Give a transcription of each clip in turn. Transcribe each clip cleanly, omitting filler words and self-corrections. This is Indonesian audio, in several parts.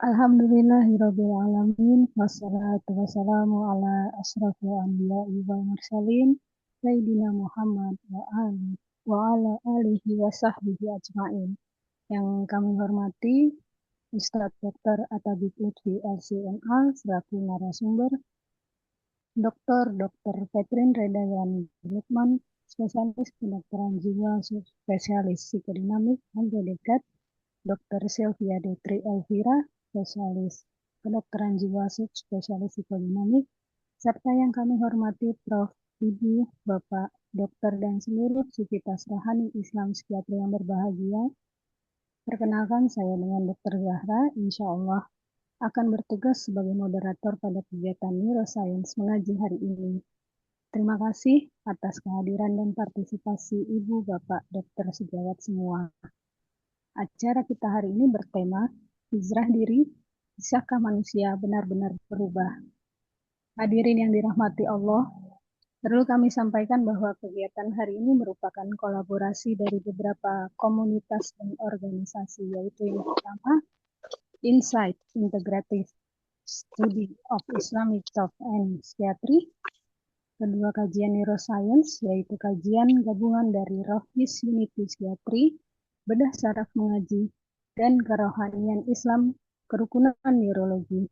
Alhamdulillahirabbil alamin wassalatu wassalamu ala asrofil anbiya'i wal mursalin Sayyidina Muhammad wa ala alihi wa sahbihi ajmain. Yang kami hormati Ustadz Dr. Atabik Lutfi LCMA selaku narasumber, Dr. Petrin Redayani Lukman, spesialis kedokteran jiwa spesialis psikodinamik MPDK, Dr. Sylvia Detri Elvira, spesialis kedokteran jiwa spesialis psikodinamik, serta yang kami hormati Prof. Ibu, Bapak, Dokter, dan seluruh sivitas rohani Islam psikiatri yang berbahagia. Perkenalkan, saya dengan Dr. Zahra, insya Allah akan bertugas sebagai moderator pada kegiatan Neuroscience mengaji hari ini. Terima kasih atas kehadiran dan partisipasi Ibu, Bapak, Dokter sejawat semua. Acara kita hari ini bertema hijrah diri, bisakah manusia benar-benar berubah? Hadirin yang dirahmati Allah, perlu kami sampaikan bahwa kegiatan hari ini merupakan kolaborasi dari beberapa komunitas dan organisasi, yaitu yang pertama, Insight Integrative Study of Islamic Thought and Psychiatry, kedua kajian neuroscience, yaitu kajian gabungan dari Rohis Unity Psychiatry, bedah saraf mengaji, dan kerohanian Islam kerukunan neurologi,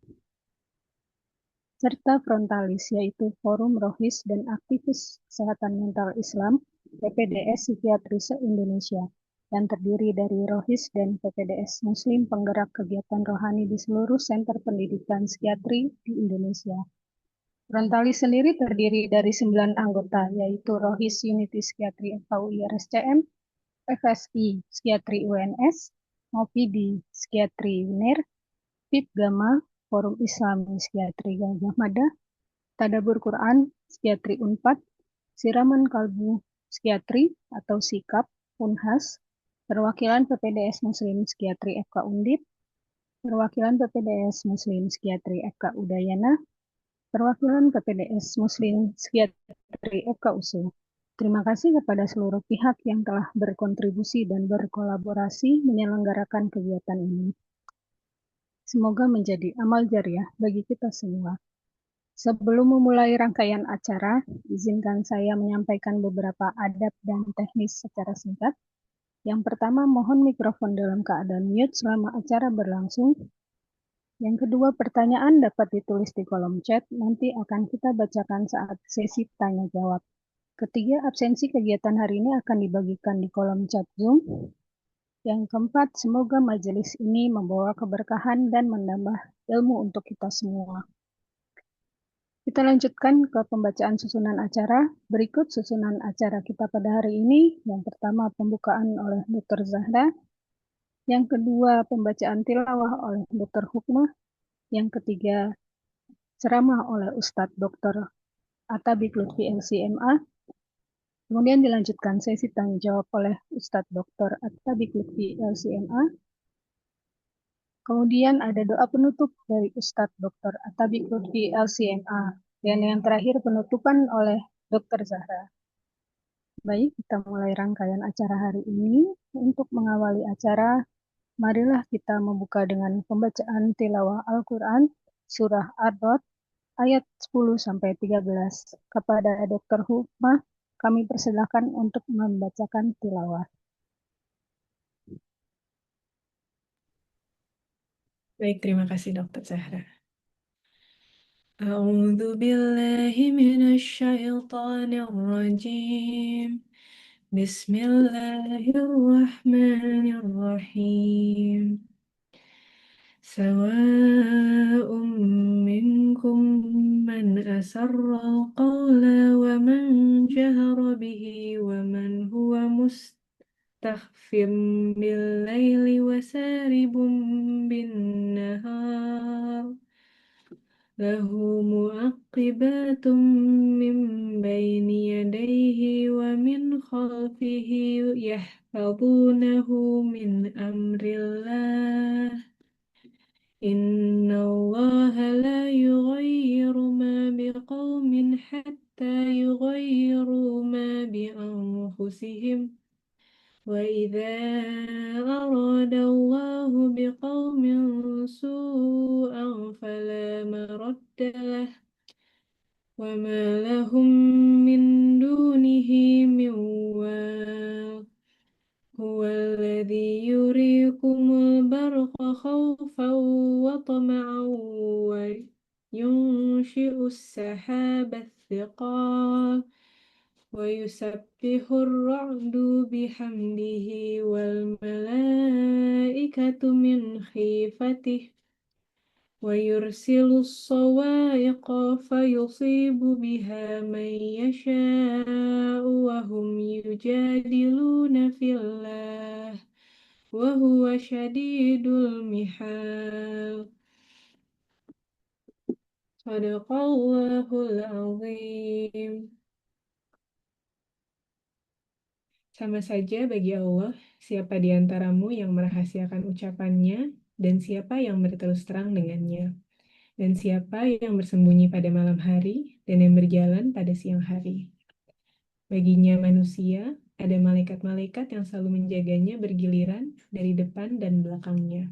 serta Frontalis, yaitu Forum Rohis dan Aktivis Kesehatan Mental Islam PPDS Psikiatri se-Indonesia, yang terdiri dari Rohis dan PPDS Muslim penggerak kegiatan rohani di seluruh senter pendidikan psikiatri di Indonesia. Frontalis sendiri terdiri dari 9 anggota, yaitu Rohis Unity Psikiatri FKUI RSCM, FSI Psikiatri UNS, MOPIDI Psikiatri UNER, PIP Gama, Forum Islami Psikiatri Gajah Mada, Tadabur Quran Psikiatri Unpad, Siraman Kalbu Psikiatri atau SIKAP Unhas, perwakilan PPDS Muslim Psikiatri FK Undip, perwakilan PPDS Muslim Psikiatri FK Udayana, perwakilan PPDS Muslim Psikiatri FK USU. Terima kasih kepada seluruh pihak yang telah berkontribusi dan berkolaborasi menyelenggarakan kegiatan ini. Semoga menjadi amal jariah bagi kita semua. Sebelum memulai rangkaian acara, izinkan saya menyampaikan beberapa adab dan teknis secara singkat. Yang pertama, mohon mikrofon dalam keadaan mute selama acara berlangsung. Yang kedua, pertanyaan dapat ditulis di kolom chat, nanti akan kita bacakan saat sesi tanya-jawab. Ketiga, absensi kegiatan hari ini akan dibagikan di kolom chat Zoom. Yang keempat, semoga majelis ini membawa keberkahan dan menambah ilmu untuk kita semua. Kita lanjutkan ke pembacaan susunan acara. Berikut susunan acara kita pada hari ini. Yang pertama, pembukaan oleh Dr. Zahra. Yang kedua, pembacaan tilawah oleh Dr. Hukmah. Yang ketiga, ceramah oleh Ustadz Dr. Atabik Lutfi LCMA. Kemudian dilanjutkan sesi tanya jawab oleh Ustadz Dr. Atabik Lutfi LCMA. Kemudian ada doa penutup dari Ustadz Dr. Atabik Lutfi LCMA. Dan yang terakhir penutupan oleh Dr. Zahra. Baik, kita mulai rangkaian acara hari ini. Untuk mengawali acara, marilah kita membuka dengan pembacaan tilawah Al-Quran, Surah Ad-Dod, ayat 10-13. Kepada Dr. Hukmah, kami persilakan untuk membacakan tilawah. Baik, terima kasih Dr. Zahra. A'udzu billahi minasyaitonir rajim. Bismillahirrahmanirrahim. Sawa'un minkum man asarra al-qawla wa man jahara bihi wa man huwa mustakhfim bil-laili wa saribun bin-nahar. Lahu mu'aqibatun min bayni yadayhi wa min khalfihi yahfazunahu min amrillah. Inna Allah la yughayyiru ma biqawmin hatta yughayyiru ma bi anfusihim. Wa idza arada Allahu بقوم سوءا فلا مرد له وما لهم من دونه من واق هو الذي يريكم البرق خوفا وطمعا وينشئ السحاب الثقال ويسبح الرعد بحمده والملائكة من خيفته ويرسل الصواعق فيصيب بها من يشاء وهم يجادلون في الله وهو شديد المحال صدق الله العظيم. Sama saja bagi Allah, siapa di antaramu yang merahasiakan ucapannya, dan siapa yang berterus terang dengannya, dan siapa yang bersembunyi pada malam hari, dan yang berjalan pada siang hari. Baginya manusia, ada malaikat-malaikat yang selalu menjaganya bergiliran dari depan dan belakangnya.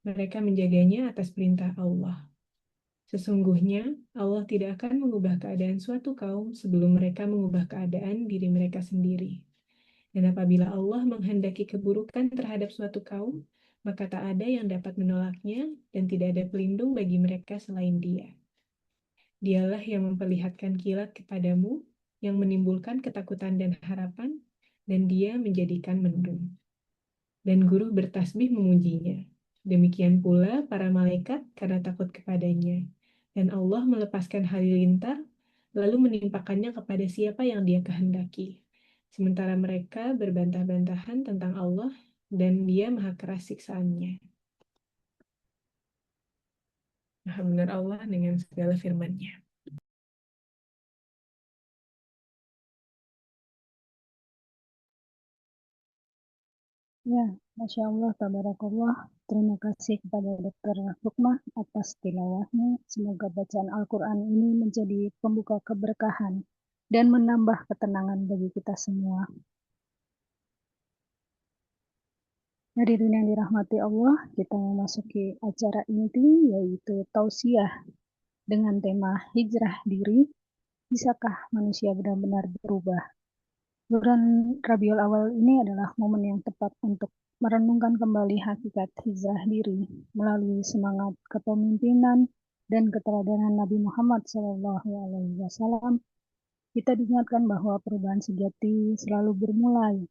Mereka menjaganya atas perintah Allah. Sesungguhnya, Allah tidak akan mengubah keadaan suatu kaum sebelum mereka mengubah keadaan diri mereka sendiri. Dan apabila Allah menghendaki keburukan terhadap suatu kaum, maka tak ada yang dapat menolaknya dan tidak ada pelindung bagi mereka selain Dia. Dialah yang memperlihatkan kilat kepadamu, yang menimbulkan ketakutan dan harapan, dan Dia menjadikan mendung. Dan guru bertasbih memujinya. Demikian pula para malaikat karena takut kepadanya. Dan Allah melepaskan halilintar, lalu menimpakannya kepada siapa yang Dia kehendaki. Sementara mereka berbantah-bantahan tentang Allah, dan Dia maha keras siksaannya. Maha benar Allah dengan segala firman-Nya. Ya, Masya Allah, Tabarakallah. Terima kasih kepada Dr. Hukmah atas tilawahnya. Semoga bacaan Al-Quran ini menjadi pembuka keberkahan dan menambah ketenangan bagi kita semua. Hadirin yang dirahmati Allah, kita memasuki acara inti yaitu tausiah dengan tema hijrah diri. Bisakah manusia benar-benar berubah? Bulan Rabiul Awal ini adalah momen yang tepat untuk merenungkan kembali hakikat hijrah diri melalui semangat kepemimpinan dan keteladanan Nabi Muhammad SAW. Kita diingatkan bahwa perubahan sejati selalu bermulai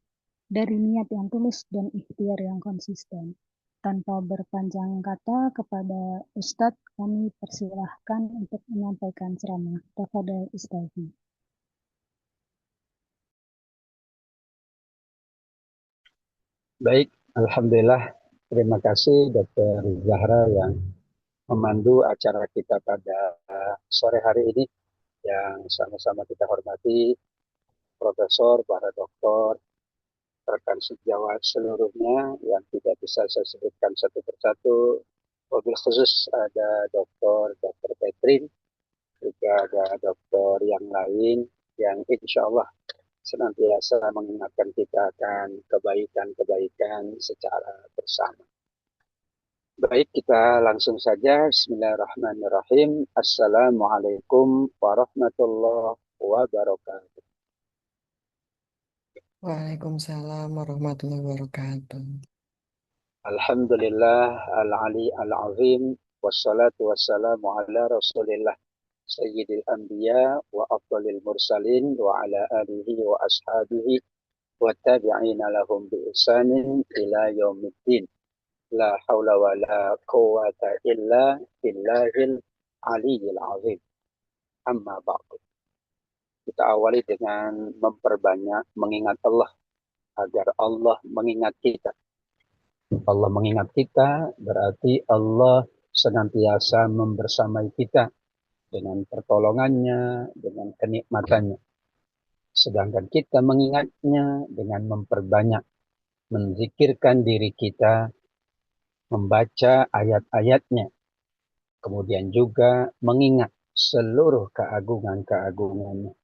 dari niat yang tulus dan ikhtiar yang konsisten. Tanpa berpanjang kata, kepada Ustadz kami persilahkan untuk menyampaikan ceramah. Tafadhol Ustadz. Baik, Alhamdulillah. Terima kasih Dr. Zahra yang memandu acara kita pada sore hari ini, yang sama-sama kita hormati Profesor, para doktor, rekan sejawat seluruhnya yang tidak bisa saya sebutkan satu persatu. Wabil khusus ada Dr. Petrin, juga ada dokter yang lain yang insya Allah senantiasa mengingatkan kita akan kebaikan-kebaikan secara bersama. Baik, kita langsung saja. Bismillahirrahmanirrahim. Assalamualaikum warahmatullahi wabarakatuh. Waalaikumsalam warahmatullahi wabarakatuh. Alhamdulillah al-ali al-azim. Wassalatu wassalamu ala rasulillah sayyidil anbiya wa afdalil mursalin wa ala alihi wa ashabihi wa tabi'ina lahum bi ihsanin ila yaumiddin. La haula wa la quwata illa billahil aliyil azim. Amma ba'du. Kita awali dengan memperbanyak mengingat Allah agar Allah mengingat kita. Allah mengingat kita berarti Allah senantiasa membersamai kita dengan pertolongannya, dengan kenikmatannya. Sedangkan kita mengingatnya dengan memperbanyak menzikirkan diri kita, membaca ayat-ayatnya, kemudian juga mengingat seluruh keagungan-keagungannya.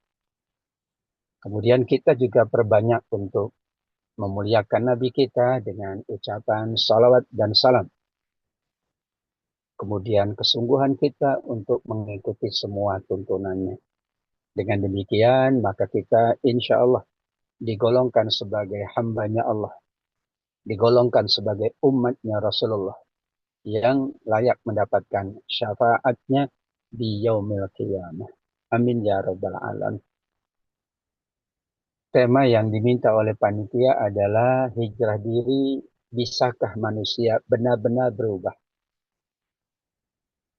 Kemudian kita juga perbanyak untuk memuliakan Nabi kita dengan ucapan salawat dan salam. Kemudian kesungguhan kita untuk mengikuti semua tuntunannya. Dengan demikian, maka kita insya Allah digolongkan sebagai hambanya Allah. Digolongkan sebagai umatnya Rasulullah yang layak mendapatkan syafaatnya di yaumil qiyamah. Amin ya rabbal alamin. Tema yang diminta oleh panitia adalah hijrah diri, bisakah manusia benar-benar berubah?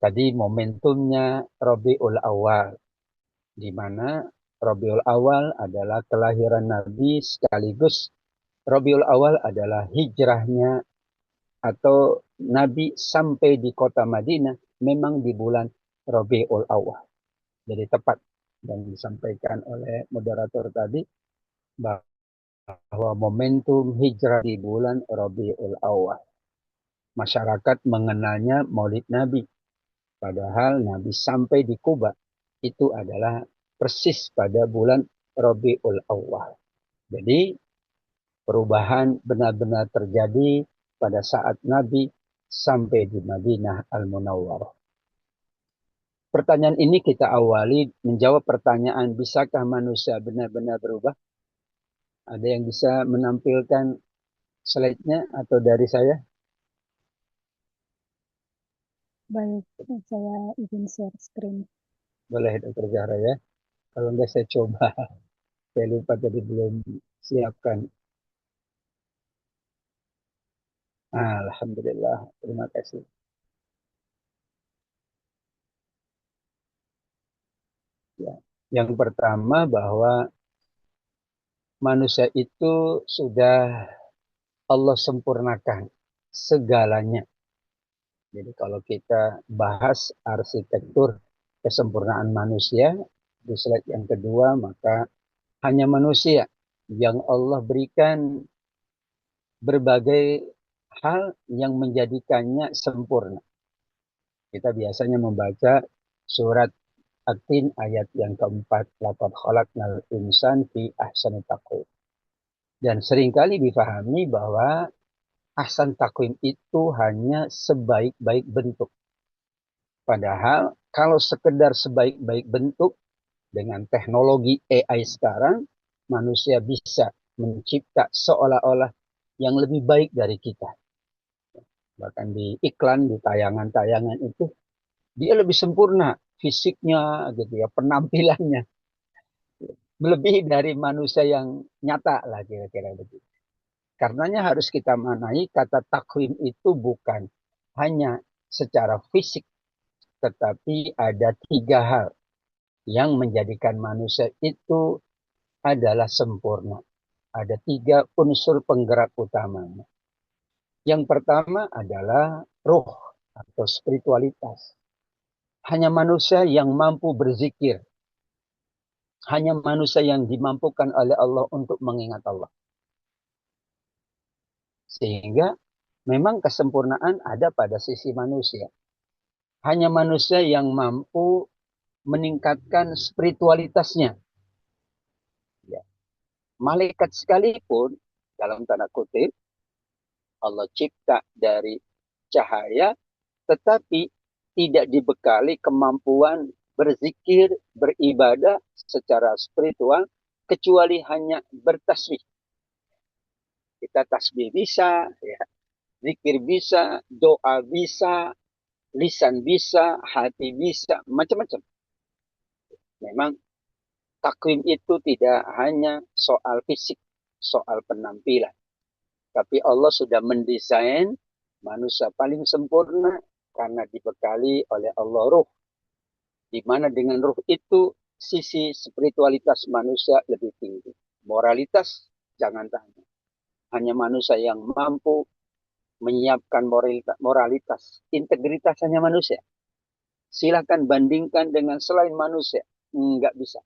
Tadi momentumnya Rabiul Awal, di mana Rabiul Awal adalah kelahiran Nabi sekaligus Rabiul Awal adalah hijrahnya atau Nabi sampai di kota Madinah memang di bulan Rabiul Awal. Jadi tepat dan disampaikan oleh moderator tadi bahwa momentum hijrah di bulan Rabiul Awal. Masyarakat mengenalnya Maulid Nabi. Padahal Nabi sampai di Kuba itu adalah persis pada bulan Rabiul Awal. Jadi perubahan benar-benar terjadi pada saat Nabi sampai di Madinah Al-Munawwarah. Pertanyaan ini kita awali menjawab pertanyaan, bisakah manusia benar-benar berubah? Ada yang bisa menampilkan slide-nya atau dari saya? Baik, saya izin share screen. Boleh Dr. Zahra ya. Kalau enggak saya coba. Saya lupa tadi belum siapkan. Alhamdulillah. Terima kasih. Ya. Yang pertama bahwa manusia itu sudah Allah sempurnakan segalanya. Jadi kalau kita bahas arsitektur kesempurnaan manusia, di slide yang kedua, maka hanya manusia yang Allah berikan berbagai hal yang menjadikannya sempurna. Kita biasanya membaca surat At-Tin ayat yang keempat, laqad khalaqnal insan fi ahsani taqwim. Dan seringkali difahami bahwa ahsan taqwim itu hanya sebaik-baik bentuk. Padahal kalau sekedar sebaik-baik bentuk dengan teknologi AI sekarang, manusia bisa mencipta seolah-olah yang lebih baik dari kita. Bahkan di iklan, di tayangan-tayangan itu, dia lebih sempurna fisiknya, gitu ya, penampilannya. Melebihi dari manusia yang nyata lah kira-kira begitu. Karenanya harus kita manai kata takwim itu bukan hanya secara fisik, tetapi ada tiga hal yang menjadikan manusia itu adalah sempurna. Ada tiga unsur penggerak utamanya. Yang pertama adalah ruh atau spiritualitas. Hanya manusia yang mampu berzikir. Hanya manusia yang dimampukan oleh Allah untuk mengingat Allah. Sehingga memang kesempurnaan ada pada sisi manusia. Hanya manusia yang mampu meningkatkan spiritualitasnya. Ya. Malaikat sekalipun, dalam tanda kutip, Allah cipta dari cahaya, tetapi tidak dibekali kemampuan berzikir, beribadah secara spiritual, kecuali hanya bertasbih. Kita tasbih bisa, ya, zikir bisa, doa bisa, lisan bisa, hati bisa, macam-macam. Memang takwim itu tidak hanya soal fisik, soal penampilan. Tapi Allah sudah mendesain manusia paling sempurna karena dibekali oleh Allah ruh. Di mana dengan ruh itu sisi spiritualitas manusia lebih tinggi. Moralitas jangan tanya. Hanya manusia yang mampu menyiapkan moralitas. Integritas hanya manusia. Silakan bandingkan dengan selain manusia. Enggak bisa.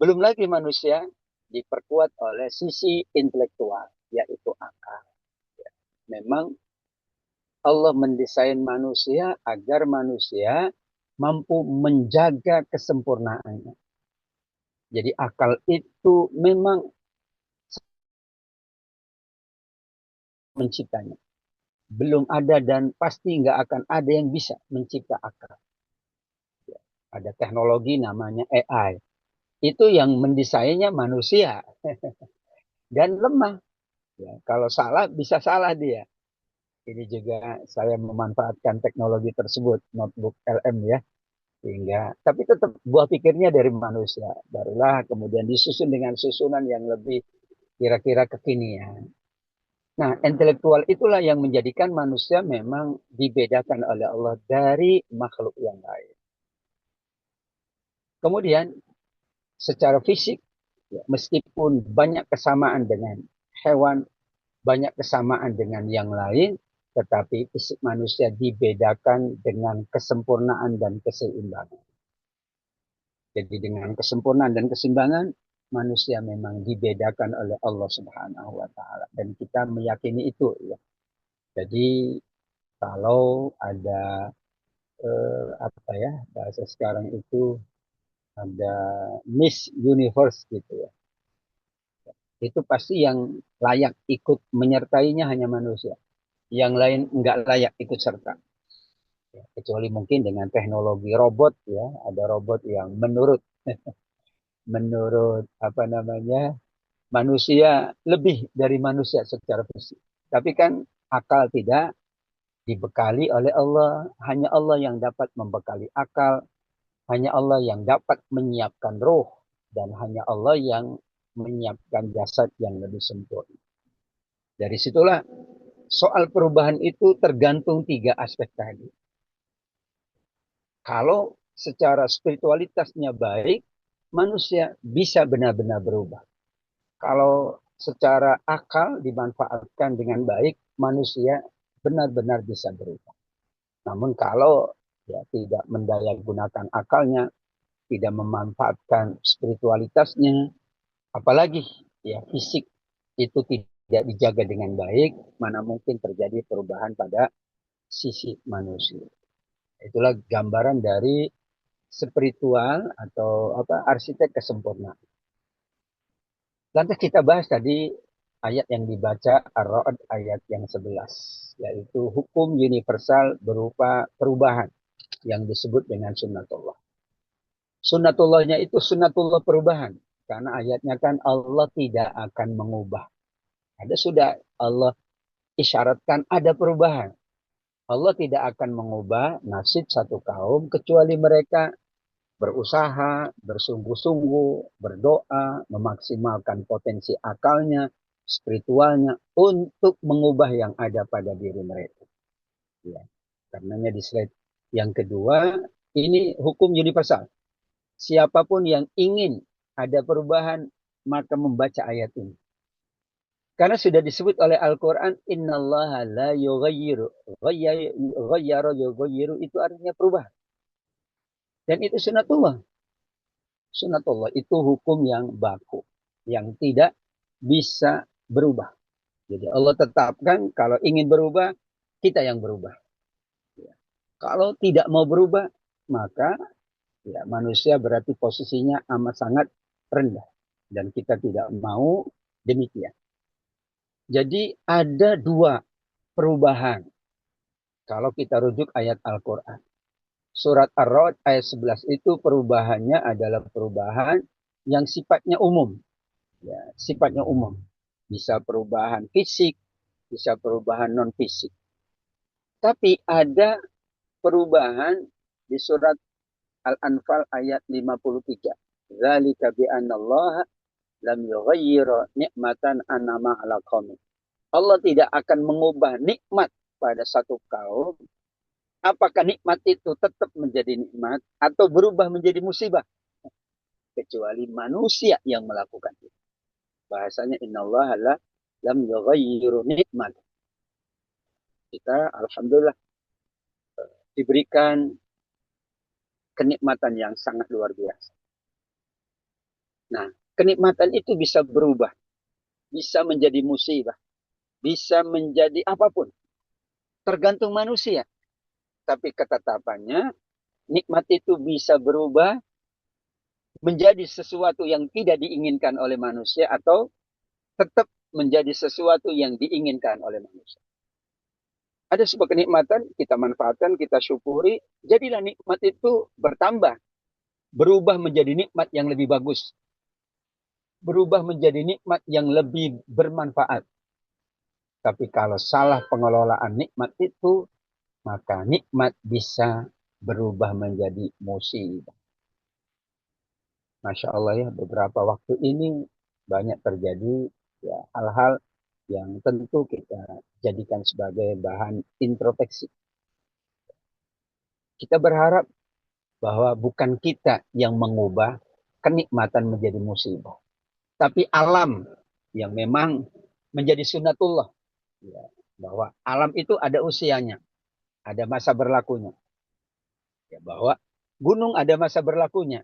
Belum lagi manusia diperkuat oleh sisi intelektual, yaitu akal. Memang Allah mendesain manusia agar manusia mampu menjaga kesempurnaannya. Jadi akal itu memang menciptanya. Belum ada dan pasti nggak akan ada yang bisa mencipta akal. Ada teknologi namanya AI. Itu yang mendesainnya manusia. Dan lemah. Ya, kalau salah, bisa salah dia. Ini juga saya memanfaatkan teknologi tersebut, notebook LM ya. Tapi tetap buah pikirnya dari manusia. Barulah kemudian disusun dengan susunan yang lebih kira-kira kekinian. Nah, intelektual itulah yang menjadikan manusia memang dibedakan oleh Allah dari makhluk yang lain. Kemudian, secara fisik, ya, meskipun banyak kesamaan dengan hewan, banyak kesamaan dengan yang lain, tetapi fisik manusia dibedakan dengan kesempurnaan dan keseimbangan. Jadi dengan kesempurnaan dan keseimbangan, manusia memang dibedakan oleh Allah Subhanahu wa taala dan kita meyakini itu ya. Jadi kalau ada apa ya bahasa sekarang itu ada Miss Universe gitu ya. Itu pasti yang layak ikut menyertainya hanya manusia. Yang lain enggak layak ikut serta. Ya, kecuali mungkin dengan teknologi robot ya, ada robot yang menurut apa namanya manusia lebih dari manusia secara fisik. Tapi kan akal tidak dibekali oleh Allah. Hanya Allah yang dapat membekali akal. Hanya Allah yang dapat menyiapkan roh. Dan hanya Allah yang menyiapkan jasad yang lebih sempurna. Dari situlah soal perubahan itu tergantung 3 aspek tadi. Kalau secara spiritualitasnya baik, manusia bisa benar-benar berubah. Kalau secara akal dimanfaatkan dengan baik, manusia benar-benar bisa berubah. Namun kalau ya tidak mendaya gunakan akalnya, tidak memanfaatkan spiritualitasnya, apalagi ya fisik itu tidak dijaga dengan baik, mana mungkin terjadi perubahan pada sisi manusia. Itulah gambaran dari spiritual atau arsitek kesempurnaan. Lantas kita bahas tadi ayat yang dibaca Ar-Ra'd ayat yang 11, yaitu hukum universal berupa perubahan yang disebut dengan sunnatullah. Sunnatullahnya itu sunnatullah perubahan, karena ayatnya kan Allah tidak akan mengubah. Ada sudah Allah isyaratkan ada perubahan. Allah tidak akan mengubah nasib satu kaum kecuali mereka berusaha, bersungguh-sungguh, berdoa, memaksimalkan potensi akalnya, spiritualnya untuk mengubah yang ada pada diri mereka. Ya. Karenanya di slide yang kedua, ini hukum universal. Siapapun yang ingin ada perubahan, maka membaca ayat ini. Karena sudah disebut oleh Al-Quran, innallaha la yughayyiru. Ghayyara itu artinya perubahan. Dan itu sunnatullah. Sunnatullah itu hukum yang baku. Yang tidak bisa berubah. Jadi Allah tetapkan kalau ingin berubah, kita yang berubah. Ya. Kalau tidak mau berubah, maka ya, manusia berarti posisinya amat sangat rendah. Dan kita tidak mau demikian. Jadi ada 2 perubahan. Kalau kita rujuk ayat Al-Quran. Surat Ar-Ra'd ayat 11 itu perubahannya adalah perubahan yang sifatnya umum. Ya, sifatnya umum. Bisa perubahan fisik, bisa perubahan non-fisik. Tapi ada perubahan di surat Al-Anfal ayat 53. Dzalika bi annallaha lam yughayyira ni'matan an'ama 'ala qaumin. Allah tidak akan mengubah nikmat pada satu kaum. Apakah nikmat itu tetap menjadi nikmat atau berubah menjadi musibah? Kecuali manusia yang melakukan itu. Bahasanya innallaha lam yughayyiru nikmat. Kita alhamdulillah diberikan kenikmatan yang sangat luar biasa. Nah, kenikmatan itu bisa berubah, bisa menjadi musibah, bisa menjadi apapun. Tergantung manusia. Tapi ketetapannya, nikmat itu bisa berubah menjadi sesuatu yang tidak diinginkan oleh manusia atau tetap menjadi sesuatu yang diinginkan oleh manusia. Ada sebuah kenikmatan, kita manfaatkan, kita syukuri, jadilah nikmat itu bertambah, berubah menjadi nikmat yang lebih bagus, berubah menjadi nikmat yang lebih bermanfaat. Tapi kalau salah pengelolaan nikmat itu, maka nikmat bisa berubah menjadi musibah. Masya Allah ya, beberapa waktu ini banyak terjadi ya hal-hal yang tentu kita jadikan sebagai bahan introspeksi. Kita berharap bahwa bukan kita yang mengubah kenikmatan menjadi musibah, tapi alam yang memang menjadi sunnatullah. Ya, bahwa alam itu ada usianya, ada masa berlakunya. Ya, bahwa gunung ada masa berlakunya,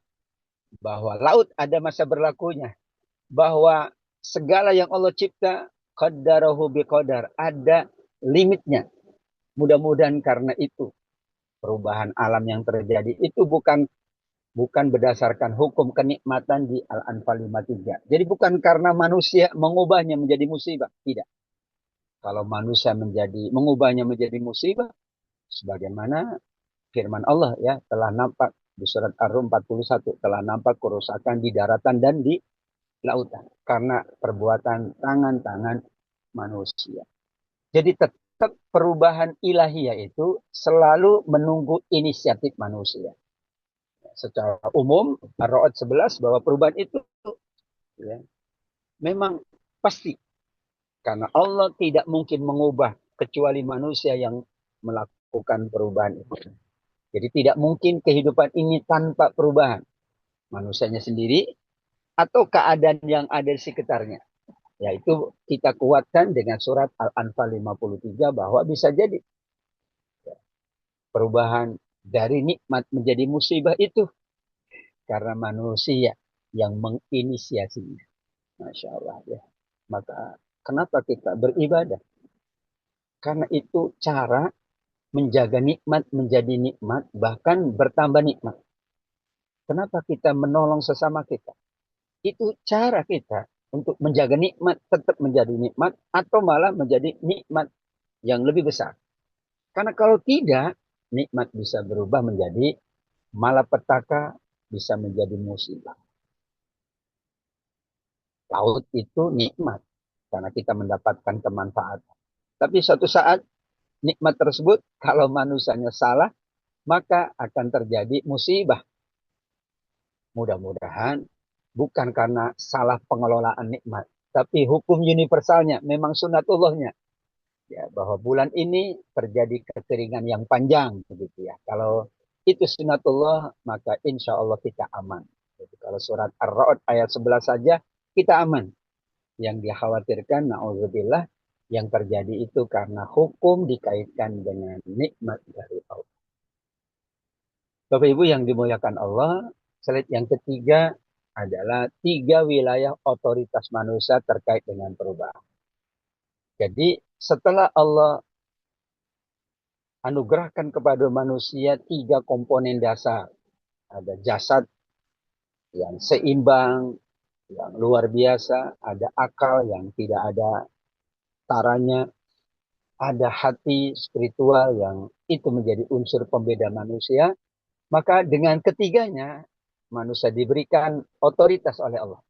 bahwa laut ada masa berlakunya, bahwa segala yang Allah cipta qaddarahu biqadar, ada limitnya. Mudah-mudahan karena itu perubahan alam yang terjadi itu bukan berdasarkan hukum kenikmatan di Al-Anfal 53. Jadi bukan karena manusia mengubahnya menjadi musibah, tidak. Kalau manusia mengubahnya menjadi musibah, sebagaimana firman Allah ya telah nampak di surat Ar-Rum 41, telah nampak kerusakan di daratan dan di lautan karena perbuatan tangan-tangan manusia. Jadi tetap perubahan ilahiyah itu selalu menunggu inisiatif manusia. Secara umum Ar-Ra'd 11 bahwa perubahan itu ya, memang pasti. Karena Allah tidak mungkin mengubah kecuali manusia yang melakukan perubahan itu. Jadi tidak mungkin kehidupan ini tanpa perubahan. Manusianya sendiri atau keadaan yang ada di sekitarnya. Yaitu kita kuatkan dengan surat Al-Anfal 53 bahwa bisa jadi perubahan dari nikmat menjadi musibah itu karena manusia yang menginisiasinya. Masya Allah ya. Maka kenapa kita beribadah? Karena itu cara menjaga nikmat menjadi nikmat, bahkan bertambah nikmat. Kenapa kita menolong sesama kita? Itu cara kita untuk menjaga nikmat tetap menjadi nikmat atau malah menjadi nikmat yang lebih besar. Karena kalau tidak, nikmat bisa berubah menjadi malapetaka, bisa menjadi musibah. Laut itu nikmat karena kita mendapatkan kemanfaatan. Tapi suatu saat nikmat tersebut kalau manusianya salah, maka akan terjadi musibah. Mudah-mudahan bukan karena salah pengelolaan nikmat, tapi hukum universalnya, memang sunatullahnya. Ya, bahwa bulan ini terjadi kekeringan yang panjang, begitu ya. Kalau itu sunatullah, maka insya Allah kita aman. Jadi kalau surat Ar-Ra'd ayat 11 saja, kita aman. Yang dikhawatirkan, na'udzubillah, yang terjadi itu karena hukum dikaitkan dengan nikmat dari Allah. Bapak Ibu yang dimuliakan Allah, slide yang ketiga adalah 3 wilayah otoritas manusia terkait dengan perubahan. Jadi setelah Allah anugerahkan kepada manusia 3 komponen dasar. Ada jasad yang seimbang, yang luar biasa, ada akal yang tidak ada taranya, ada hati spiritual yang itu menjadi unsur pembeda manusia. Maka dengan ketiganya, manusia diberikan otoritas oleh Allah.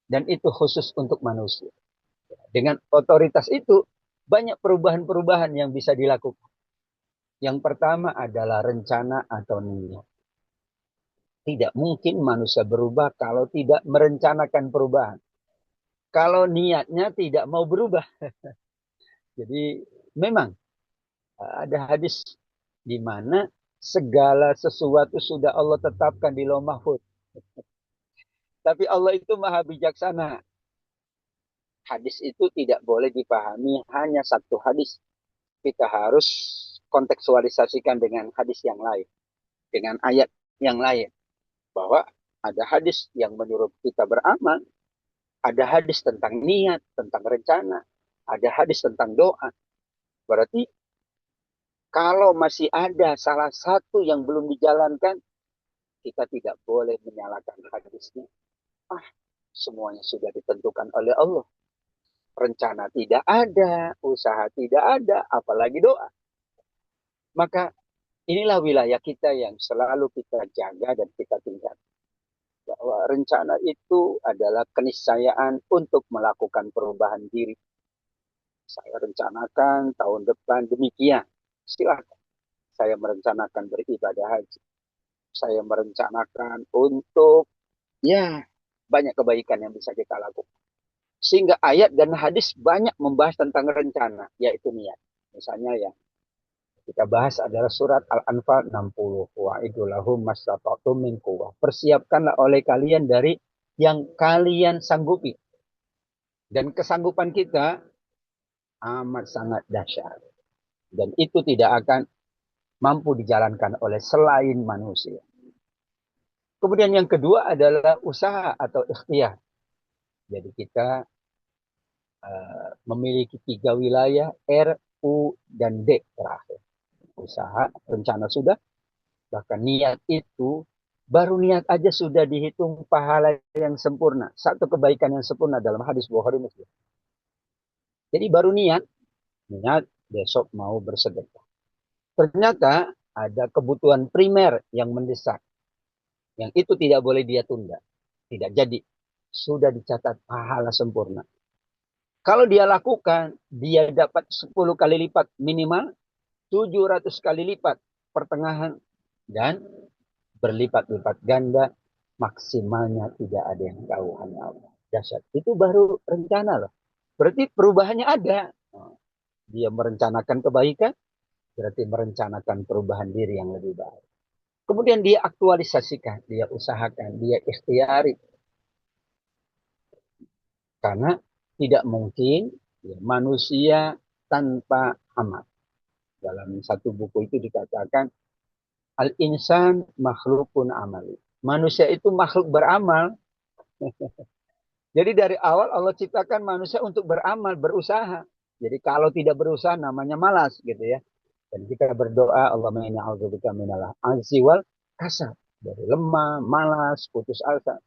Dan itu khusus untuk manusia. Dengan otoritas itu, banyak perubahan-perubahan yang bisa dilakukan. Yang pertama adalah rencana atau niat. Tidak mungkin manusia berubah kalau tidak merencanakan perubahan. Kalau niatnya tidak mau berubah. Jadi memang ada hadis di mana segala sesuatu sudah Allah tetapkan di Lauh Mahfuz. Tapi Allah itu maha bijaksana. Hadis itu tidak boleh dipahami hanya satu hadis. Kita harus kontekstualisasikan dengan hadis yang lain. Dengan ayat yang lain. Bahwa ada hadis yang menyuruh kita beramal. Ada hadis tentang niat, tentang rencana. Ada hadis tentang doa. Berarti kalau masih ada salah satu yang belum dijalankan, kita tidak boleh menyalahkan hadisnya. Semuanya sudah ditentukan oleh Allah. rencana tidak ada, usaha tidak ada, apalagi doa. Maka inilah wilayah kita yang selalu kita jaga dan kita tingkatkan. Bahwa rencana itu adalah keniscayaan untuk melakukan perubahan diri. Saya rencanakan tahun depan demikian. Silakan. Saya merencanakan beribadah haji. Saya merencanakan untuk banyak kebaikan yang bisa kita lakukan. Sehingga ayat dan hadis banyak membahas tentang rencana, yaitu niat. Misalnya yang kita bahas adalah surat Al-Anfal 60. Wa'idu lahum mastata'tum min quwwah. Persiapkanlah oleh kalian dari yang kalian sanggupi. Dan kesanggupan kita amat sangat dahsyat. Dan itu tidak akan mampu dijalankan oleh selain manusia. Kemudian yang kedua adalah usaha atau ikhtiar. Jadi kita memiliki 3 wilayah, R, U, dan D terakhir. Usaha, rencana sudah, bahkan niat itu, baru niat aja sudah dihitung pahala yang sempurna. Satu kebaikan yang sempurna dalam hadis Bukhari Muslim. Jadi baru niat besok mau bersedekah. Ternyata ada kebutuhan primer yang mendesak. Yang itu tidak boleh dia tunda. Tidak jadi. Sudah dicatat pahala sempurna. Kalau dia lakukan, dia dapat 10 kali lipat minimal, 700 kali lipat pertengahan, dan berlipat-lipat ganda, maksimalnya tidak ada yang tahu, hanya Allah. Dahsyat. Itu baru rencana loh. Berarti perubahannya ada. Dia merencanakan kebaikan, berarti merencanakan perubahan diri yang lebih baik. Kemudian dia aktualisasikan, dia usahakan, dia ikhtiari. Karena tidak mungkin manusia tanpa amal. Dalam satu buku itu dikatakan, al-insan makhlukun amali. Manusia itu makhluk beramal. Jadi dari awal Allah ciptakan manusia untuk beramal, berusaha. Jadi kalau tidak berusaha namanya malas gitu ya. Dan kita berdoa, Allahumma inni a'udzubika minal ajzi wal kasal. Dari lemah, malas, putus asa.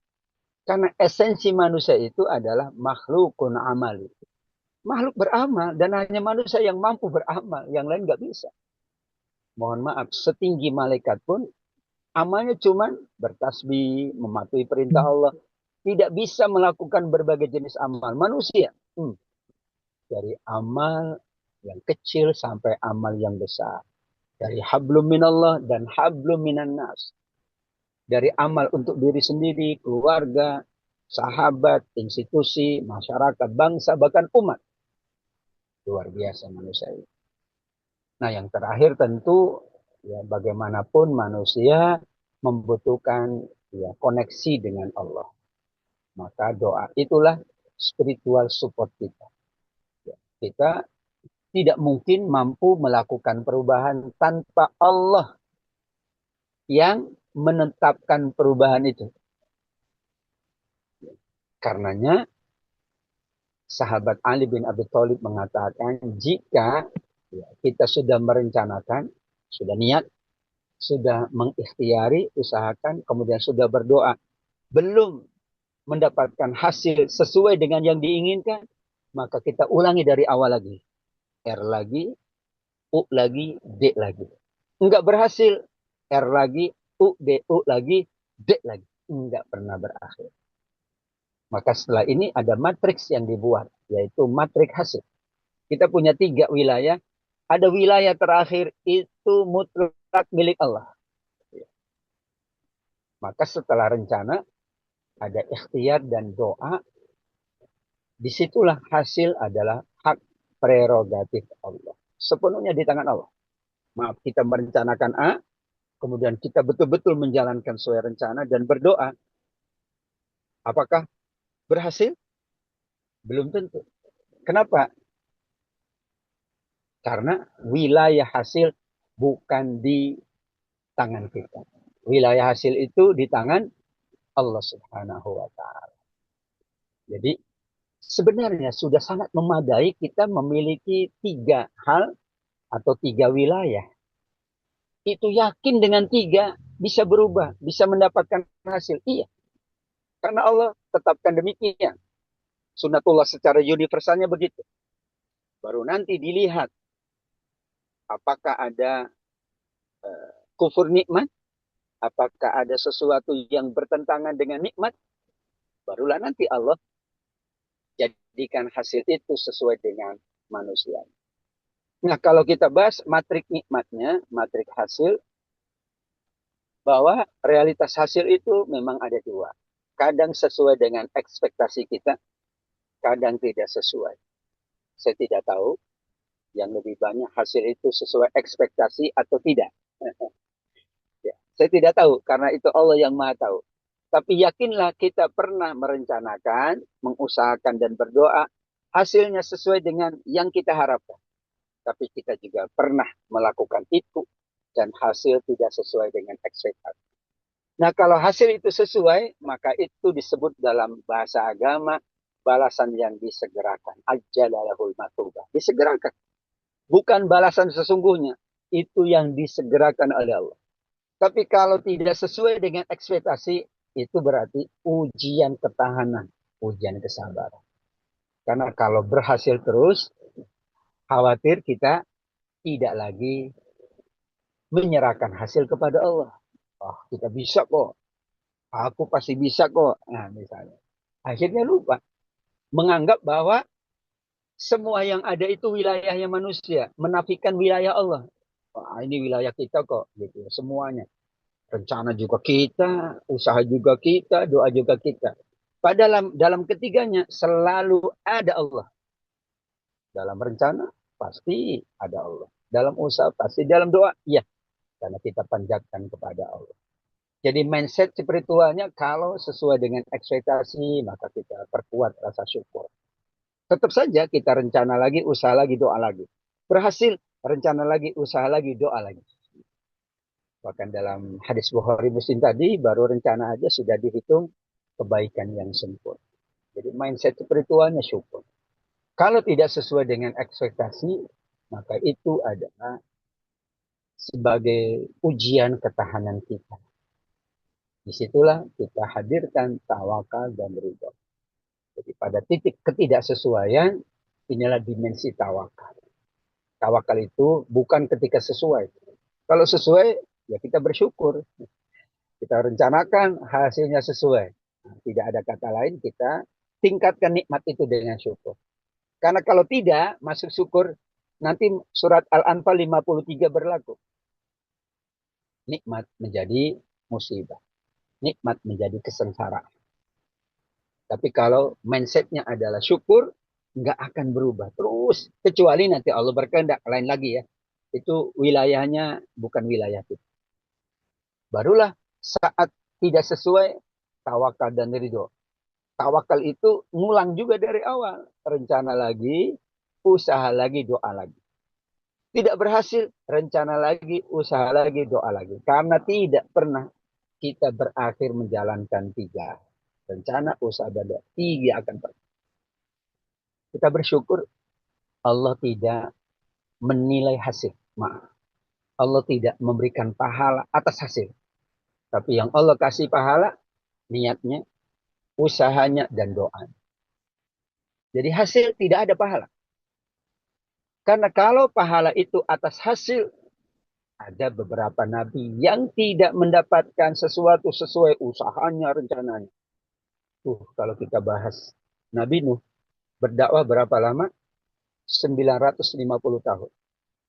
Karena esensi manusia itu adalah makhlukun amali. Makhluk beramal dan hanya manusia yang mampu beramal. Yang lain nggak bisa. Mohon maaf, setinggi malaikat pun amalnya cuma bertasbih, mematuhi perintah Allah. Tidak bisa melakukan berbagai jenis amal manusia. Dari amal yang kecil sampai amal yang besar. Dari hablum minallah dan hablum minan nas. Dari amal untuk diri sendiri, keluarga, sahabat, institusi, masyarakat, bangsa, bahkan umat. Luar biasa manusia itu. Nah yang terakhir tentu bagaimanapun manusia membutuhkan koneksi dengan Allah. Maka doa itulah spiritual support kita. Kita tidak mungkin mampu melakukan perubahan tanpa Allah yang menetapkan perubahan itu. Karenanya sahabat Ali bin Abi Thalib mengatakan, jika kita sudah merencanakan, sudah niat, sudah mengikhtiari, usahakan, kemudian sudah berdoa, belum mendapatkan hasil sesuai dengan yang diinginkan, maka kita ulangi dari awal lagi. R lagi, U lagi, D lagi. Enggak berhasil, R lagi, U, D, U lagi, D lagi. Enggak pernah berakhir. Maka setelah ini ada matriks yang dibuat, yaitu matriks hasil. Kita punya 3 wilayah. Ada wilayah terakhir itu mutlak milik Allah. Maka setelah rencana, ada ikhtiar dan doa. Disitulah hasil adalah hak prerogatif Allah. Sepenuhnya di tangan Allah. Maaf, kita merencanakan A, kemudian kita betul-betul menjalankan sesuai rencana dan berdoa. Apakah berhasil? Belum tentu. Kenapa? Karena wilayah hasil bukan di tangan kita. Wilayah hasil itu di tangan Allah Subhanahu wa Ta'ala. Jadi sebenarnya sudah sangat memadai kita memiliki 3 hal atau 3 wilayah. Itu yakin dengan 3 bisa berubah, bisa mendapatkan hasil. Iya. Karena Allah tetapkan demikian. Sunnatullah secara universalnya begitu. Baru nanti dilihat apakah ada kufur nikmat, apakah ada sesuatu yang bertentangan dengan nikmat, barulah nanti Allah jadikan hasil itu sesuai dengan manusia. Nah, kalau kita bahas matrik nikmatnya, matrik hasil, bahwa realitas hasil itu memang ada dua. Kadang sesuai dengan ekspektasi kita, kadang tidak sesuai. Saya tidak tahu yang lebih banyak hasil itu sesuai ekspektasi atau tidak. Ya, saya tidak tahu karena itu Allah yang Maha tahu. Tapi yakinlah kita pernah merencanakan, mengusahakan dan berdoa, hasilnya sesuai dengan yang kita harapkan. Tapi kita juga pernah melakukan itu dan hasil tidak sesuai dengan ekspektasi. Nah, kalau hasil itu sesuai, maka itu disebut dalam bahasa agama balasan yang disegerakan. Ajalalahul matubah. Disegerakan. Bukan balasan sesungguhnya. Itu yang disegerakan oleh Allah. Tapi kalau tidak sesuai dengan ekspektasi, itu berarti ujian ketahanan. Ujian kesabaran. Karena kalau berhasil terus, khawatir kita tidak lagi menyerahkan hasil kepada Allah. Oh, kita bisa kok. Aku pasti bisa kok. Nah, misalnya. Akhirnya lupa. Menganggap bahwa semua yang ada itu wilayahnya manusia. Menafikan wilayah Allah. Wah, ini wilayah kita kok. Gitu. Semuanya. Rencana juga kita. Usaha juga kita. Doa juga kita. Padahal dalam ketiganya selalu ada Allah. Dalam rencana pasti ada Allah. Dalam usaha pasti. Dalam doa. Iya. Karena kita panjatkan kepada Allah. Jadi mindset spiritualnya kalau sesuai dengan ekspektasi, maka kita perkuat rasa syukur. Tetap saja kita rencana lagi, usaha lagi, doa lagi. Berhasil, rencana lagi, usaha lagi, doa lagi. Bahkan dalam hadis Bukhari Muslim tadi, baru rencana aja sudah dihitung kebaikan yang sempurna. Jadi mindset spiritualnya syukur. Kalau tidak sesuai dengan ekspektasi, maka itu adalah sebagai ujian ketahanan kita. Disitulah kita hadirkan tawakal dan ridho. Jadi pada titik ketidaksesuaian, inilah dimensi tawakal. Tawakal itu bukan ketika sesuai. Kalau sesuai, ya kita bersyukur. Kita rencanakan hasilnya sesuai. Nah, tidak ada kata lain, kita tingkatkan nikmat itu dengan syukur. Karena kalau tidak, masuk syukur, nanti surat Al-Anfal 53 berlaku. Nikmat menjadi musibah. Nikmat menjadi kesengsaraan. Tapi kalau mindsetnya adalah syukur, nggak akan berubah terus. Kecuali nanti Allah berkehendak lain lagi ya. Itu wilayahnya bukan wilayah kita. Barulah saat tidak sesuai, tawakal dan ridho. Tawakal itu ngulang juga dari awal. Rencana lagi, usaha lagi, doa lagi. Tidak berhasil, rencana lagi, usaha lagi, doa lagi. Karena tidak pernah kita berakhir menjalankan tiga. Rencana, usaha, dan doa. Tiga akan pergi. Kita bersyukur Allah tidak menilai hasil. Maaf. Allah tidak memberikan pahala atas hasil. Tapi yang Allah kasih pahala, niatnya, usahanya, dan doa. Jadi hasil tidak ada pahala. Karena kalau pahala itu atas hasil, ada beberapa nabi yang tidak mendapatkan sesuatu sesuai usahanya, rencananya. Kalau kita bahas Nabi Nuh, berdakwah berapa lama? 950 tahun.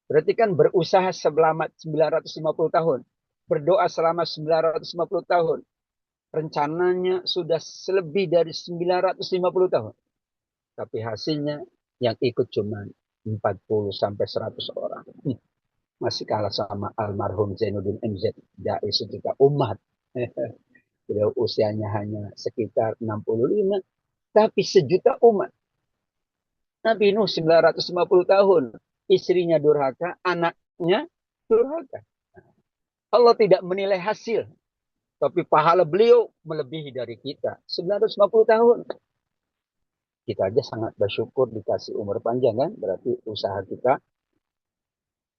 Berarti kan berusaha selama 950 tahun. Berdoa selama 950 tahun. Rencananya sudah lebih dari 950 tahun. Tapi hasilnya yang ikut cuma 40 sampai 100 orang. Masih kalah sama almarhum Zainuddin MZ, dai sejuta umat. Beliau usianya hanya sekitar 65, tapi sejuta umat. Nabi Nuh 950 tahun, istrinya durhaka, anaknya durhaka. Allah tidak menilai hasil, tapi pahala beliau melebihi dari kita. 950 tahun. Kita aja sangat bersyukur dikasih umur panjang kan, berarti usaha kita,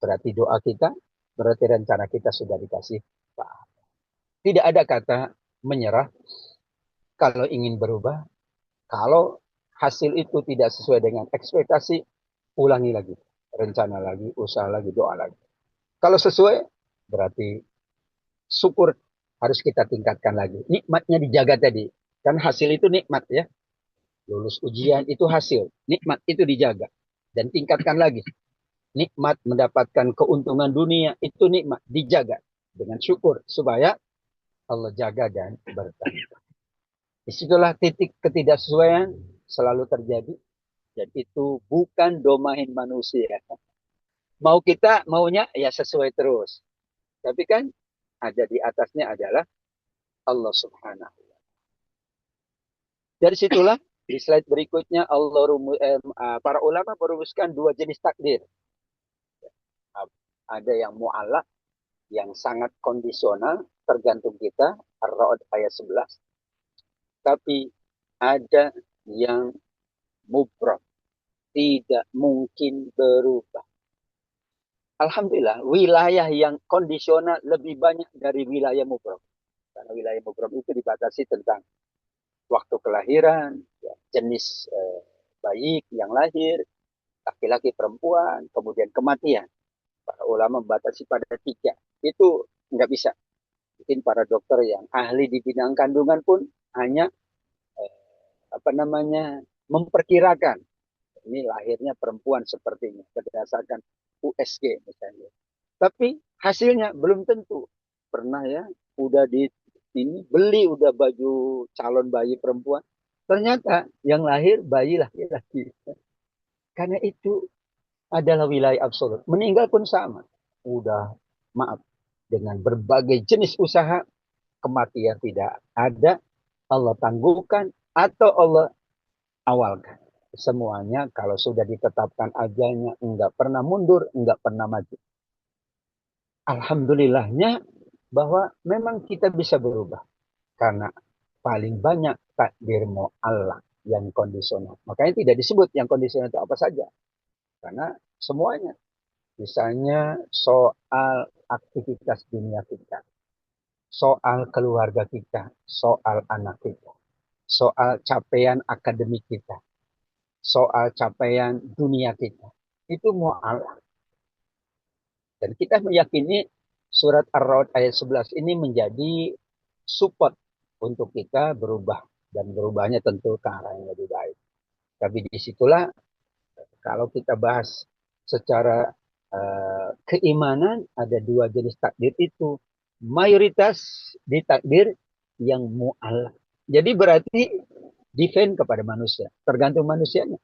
berarti doa kita, berarti rencana kita sudah dikasih pahala. Tidak ada kata menyerah kalau ingin berubah, kalau hasil itu tidak sesuai dengan ekspektasi, ulangi lagi. Rencana lagi, usaha lagi, doa lagi. Kalau sesuai, berarti syukur harus kita tingkatkan lagi. Nikmatnya dijaga tadi. Kan hasil itu nikmat ya. Lulus ujian itu hasil. Nikmat itu dijaga. Dan tingkatkan lagi. Nikmat mendapatkan keuntungan dunia itu nikmat. Dijaga dengan syukur. Supaya Allah jaga dan berkah. Disitulah titik ketidaksesuaian selalu terjadi. Dan itu bukan domain manusia. Mau kita maunya ya sesuai terus. Tapi kan ada di atasnya adalah Allah Subhanahu. Dari situlah di slide berikutnya para ulama merumuskan dua jenis takdir. Ada yang mu'allaq, yang sangat kondisional, tergantung kita, Ar-Ra'd ayat 11. Tapi ada yang mubram, tidak mungkin berubah. Alhamdulillah, wilayah yang kondisional lebih banyak dari wilayah mubram. Karena wilayah mubram itu dibatasi tentang waktu kelahiran, ya, jenis bayi yang lahir, laki-laki perempuan, kemudian kematian. Para ulama membatasi pada 3. Itu nggak bisa. Mungkin para dokter yang ahli di bidang kandungan pun hanya memperkirakan ini lahirnya perempuan sepertinya berdasarkan USG misalnya. Tapi hasilnya belum tentu. Pernah ya, udah beli udah baju calon bayi perempuan, ternyata yang lahir bayi laki-laki. Karena itu adalah wilayah absolut. Meninggal pun sama. Udah maaf, dengan berbagai jenis usaha, kematian tidak ada, Allah tangguhkan atau Allah awalkan. Semuanya kalau sudah ditetapkan ajalnya, enggak pernah mundur, enggak pernah maju. Alhamdulillahnya bahwa memang kita bisa berubah. Karena paling banyak takdir Allah yang kondisional. Makanya tidak disebut yang kondisional itu apa saja. Karena semuanya. Misalnya soal aktivitas dunia kita. Soal keluarga kita. Soal anak kita. Soal capaian akademik kita. Soal capaian dunia kita. Itu mu'alaq. Dan kita meyakini surat Ar-Ra'd ayat 11 ini menjadi support untuk kita berubah. Dan berubahnya tentu ke arah yang lebih baik. Tapi disitulah kalau kita bahas secara keimanan, ada 2 jenis takdir itu. Mayoritas di takdir yang mu'alaq. Jadi berarti defend kepada manusia. Tergantung manusianya.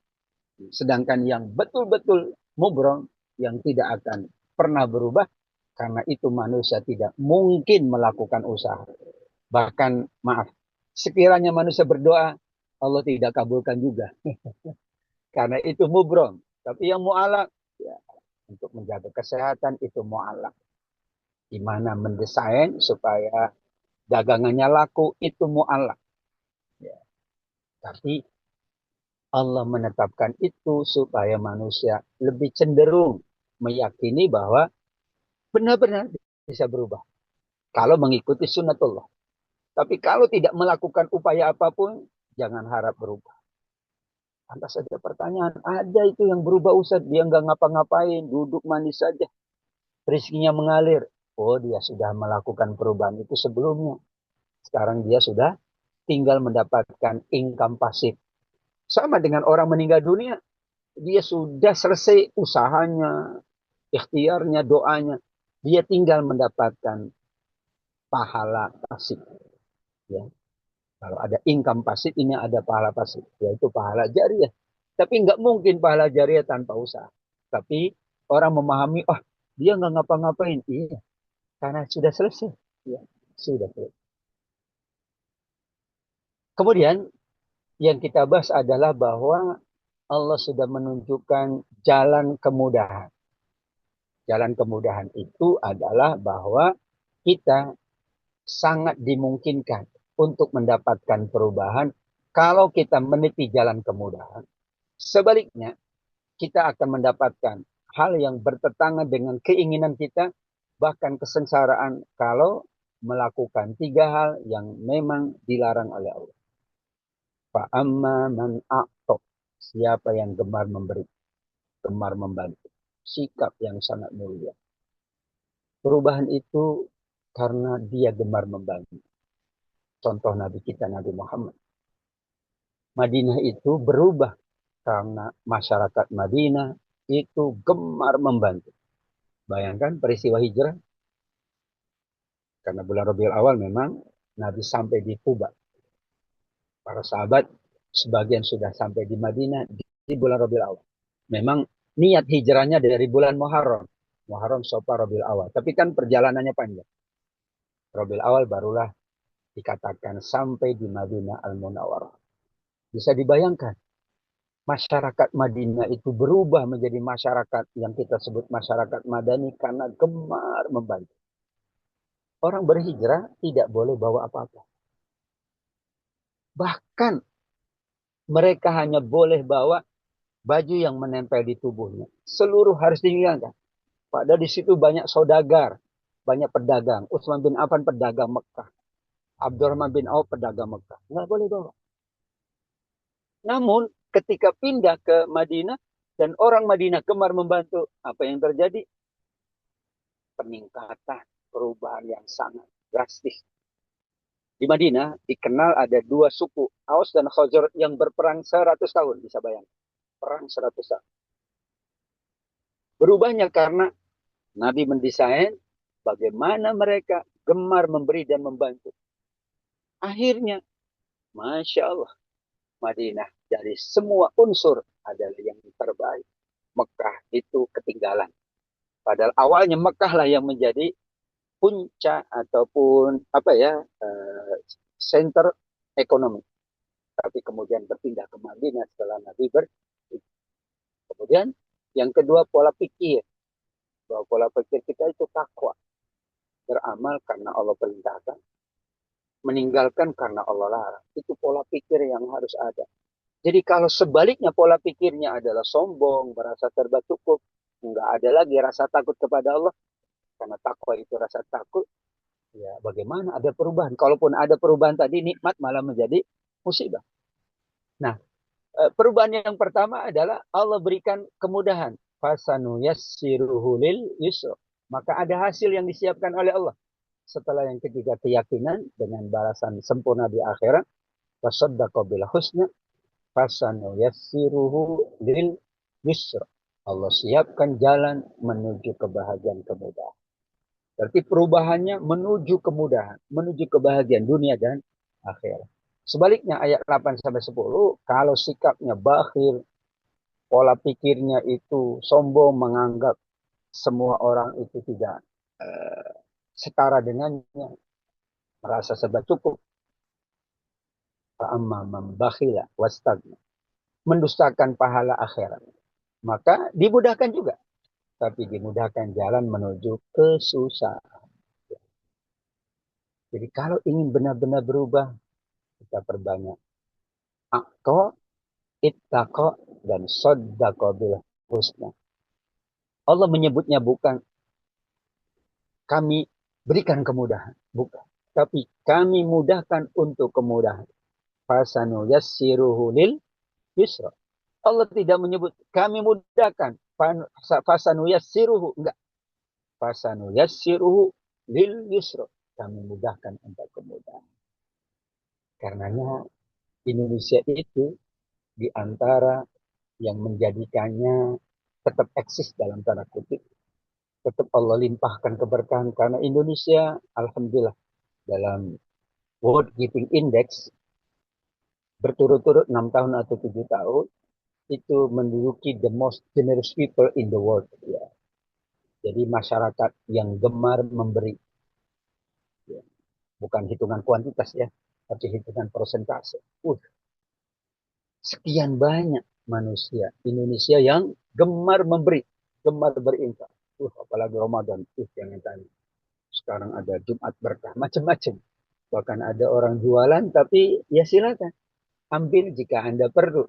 Sedangkan yang betul-betul mubrom, yang tidak akan pernah berubah, karena itu manusia tidak mungkin melakukan usaha. Bahkan, maaf, sekiranya manusia berdoa, Allah tidak kabulkan juga. Karena itu mubrom. Tapi yang mu'alaq, ya, untuk menjaga kesehatan itu mu'alaq. Di mana mendesain supaya dagangannya laku itu mu'alaq. Ya. Tapi Allah menetapkan itu supaya manusia lebih cenderung meyakini bahwa benar-benar bisa berubah. Kalau mengikuti sunnatullah. Tapi kalau tidak melakukan upaya apapun, jangan harap berubah. Lantas saja pertanyaan, ada itu yang berubah Ustaz, dia nggak ngapa-ngapain, duduk manis saja. Rezekinya mengalir. Oh, dia sudah melakukan perubahan itu sebelumnya. Sekarang dia sudah tinggal mendapatkan income pasif. Sama dengan orang meninggal dunia. Dia sudah selesai usahanya, ikhtiarnya, doanya. Dia tinggal mendapatkan pahala pasif. Ya. Kalau ada income pasif, ini ada pahala pasif. Yaitu pahala jariah. Tapi nggak mungkin pahala jariah tanpa usaha. Tapi orang memahami, oh dia nggak ngapa-ngapain. Iya, karena sudah selesai. Ya, sudah selesai. Kemudian yang kita bahas adalah bahwa Allah sudah menunjukkan jalan kemudahan. Jalan kemudahan itu adalah bahwa kita sangat dimungkinkan untuk mendapatkan perubahan kalau kita meniti jalan kemudahan. Sebaliknya, kita akan mendapatkan hal yang bertentangan dengan keinginan kita, bahkan kesengsaraan kalau melakukan 3 hal yang memang dilarang oleh Allah. Fa'amma man a'ta Siapa yang gemar memberi, gemar membantu. Sikap yang sangat mulia. Perubahan itu karena dia gemar membantu. Contoh Nabi kita, Nabi Muhammad. Madinah itu berubah karena masyarakat Madinah itu gemar membantu. Bayangkan peristiwa hijrah. Karena bulan Rabiul Awal memang Nabi sampai di Kuba. Para sahabat sebagian sudah sampai di Madinah di bulan Rabiul Awal. Memang niat hijrahnya dari bulan Muharram. Muharram, Safar, Rabiul Awal. Tapi kan perjalanannya panjang. Rabiul Awal barulah dikatakan sampai di Madinah Al-Munawwarah. Bisa dibayangkan. Masyarakat Madinah itu berubah menjadi masyarakat yang kita sebut masyarakat Madani karena gemar membantu. Orang berhijrah tidak boleh bawa apa-apa. Bahkan mereka hanya boleh bawa baju yang menempel di tubuhnya. Seluruh harus dihilangkan. Padahal di situ banyak saudagar, banyak pedagang. Utsman bin Affan pedagang Mekah. Abdurrahman bin Auf pedagang Mekah. Nggak boleh bawa. Namun ketika pindah ke Madinah dan orang Madinah gemar membantu, apa yang terjadi? Peningkatan, perubahan yang sangat drastis. Di Madinah dikenal ada dua suku, Aus dan Khazraj yang berperang 100 tahun, bisa bayangkan. Perang 100 tahun. Berubahnya karena Nabi mendesain bagaimana mereka gemar memberi dan membantu. Akhirnya, Masya Allah, Madinah dari semua unsur adalah yang terbaik. Mekah itu ketinggalan. Padahal awalnya Mekah lah yang menjadi puncak ataupun center ekonomi. Tapi kemudian berpindah ke Madinah setelah Nabi Kemudian yang kedua pola pikir. Bahwa pola pikir kita itu takwa. Beramal karena Allah perintahkan. Meninggalkan karena Allah larang. Itu pola pikir yang harus ada. Jadi kalau sebaliknya pola pikirnya adalah sombong, merasa serba cukup, nggak ada lagi rasa takut kepada Allah. Karena takwa itu rasa takut. Ya bagaimana ada perubahan. Kalaupun ada perubahan tadi, nikmat malah menjadi musibah. Nah, perubahan yang pertama adalah Allah berikan kemudahan. Fasanu yassiruhu lil yusra. Maka ada hasil yang disiapkan oleh Allah. Setelah yang ketiga keyakinan dengan balasan sempurna di akhirat. Wasaddaqa bil husna. Fasanu yassiruhu lil yusra. Allah siapkan jalan menuju kebahagiaan kemudahan. Berarti perubahannya menuju kemudahan, menuju kebahagiaan dunia dan akhirat. Sebaliknya ayat 8-10, kalau sikapnya bakhil, pola pikirnya itu sombong, menganggap semua orang itu tidak setara dengannya, merasa serba cukup. Fa'amma man bakhila wastagna, mendustakan pahala akhirat. Maka dimudahkan juga. Tapi dimudahkan jalan menuju kesusahan. Jadi kalau ingin benar-benar berubah, kita perbanyak aqqa, ittaqa, dan saddaqa bil husna. Allah menyebutnya bukan kami berikan kemudahan, bukan. Tapi kami mudahkan untuk kemudahan. Fasanu yassiruhu lil yusra. Allah tidak menyebut kami mudahkan. Fasanu yassiruhu, enggak. Fasanu yassiruhu lil yusra. Kami mudahkan untuk kemudahan. Karenanya Indonesia itu di antara yang menjadikannya tetap eksis dalam tanda kutip. Tetap Allah limpahkan keberkahan karena Indonesia alhamdulillah dalam World Giving Index berturut-turut 6 tahun atau 7 tahun itu menduduki the most generous people in the world. Ya. Jadi masyarakat yang gemar memberi. Ya. Bukan hitungan kuantitas ya, tapi hitungan persentase. Sekian banyak manusia Indonesia yang gemar memberi, gemar berinfak. Apalagi Ramadan, jangan tanya. Sekarang ada Jumat berkah, macam-macam. Bahkan ada orang jualan, tapi ya silakan. Ambil jika Anda perlu,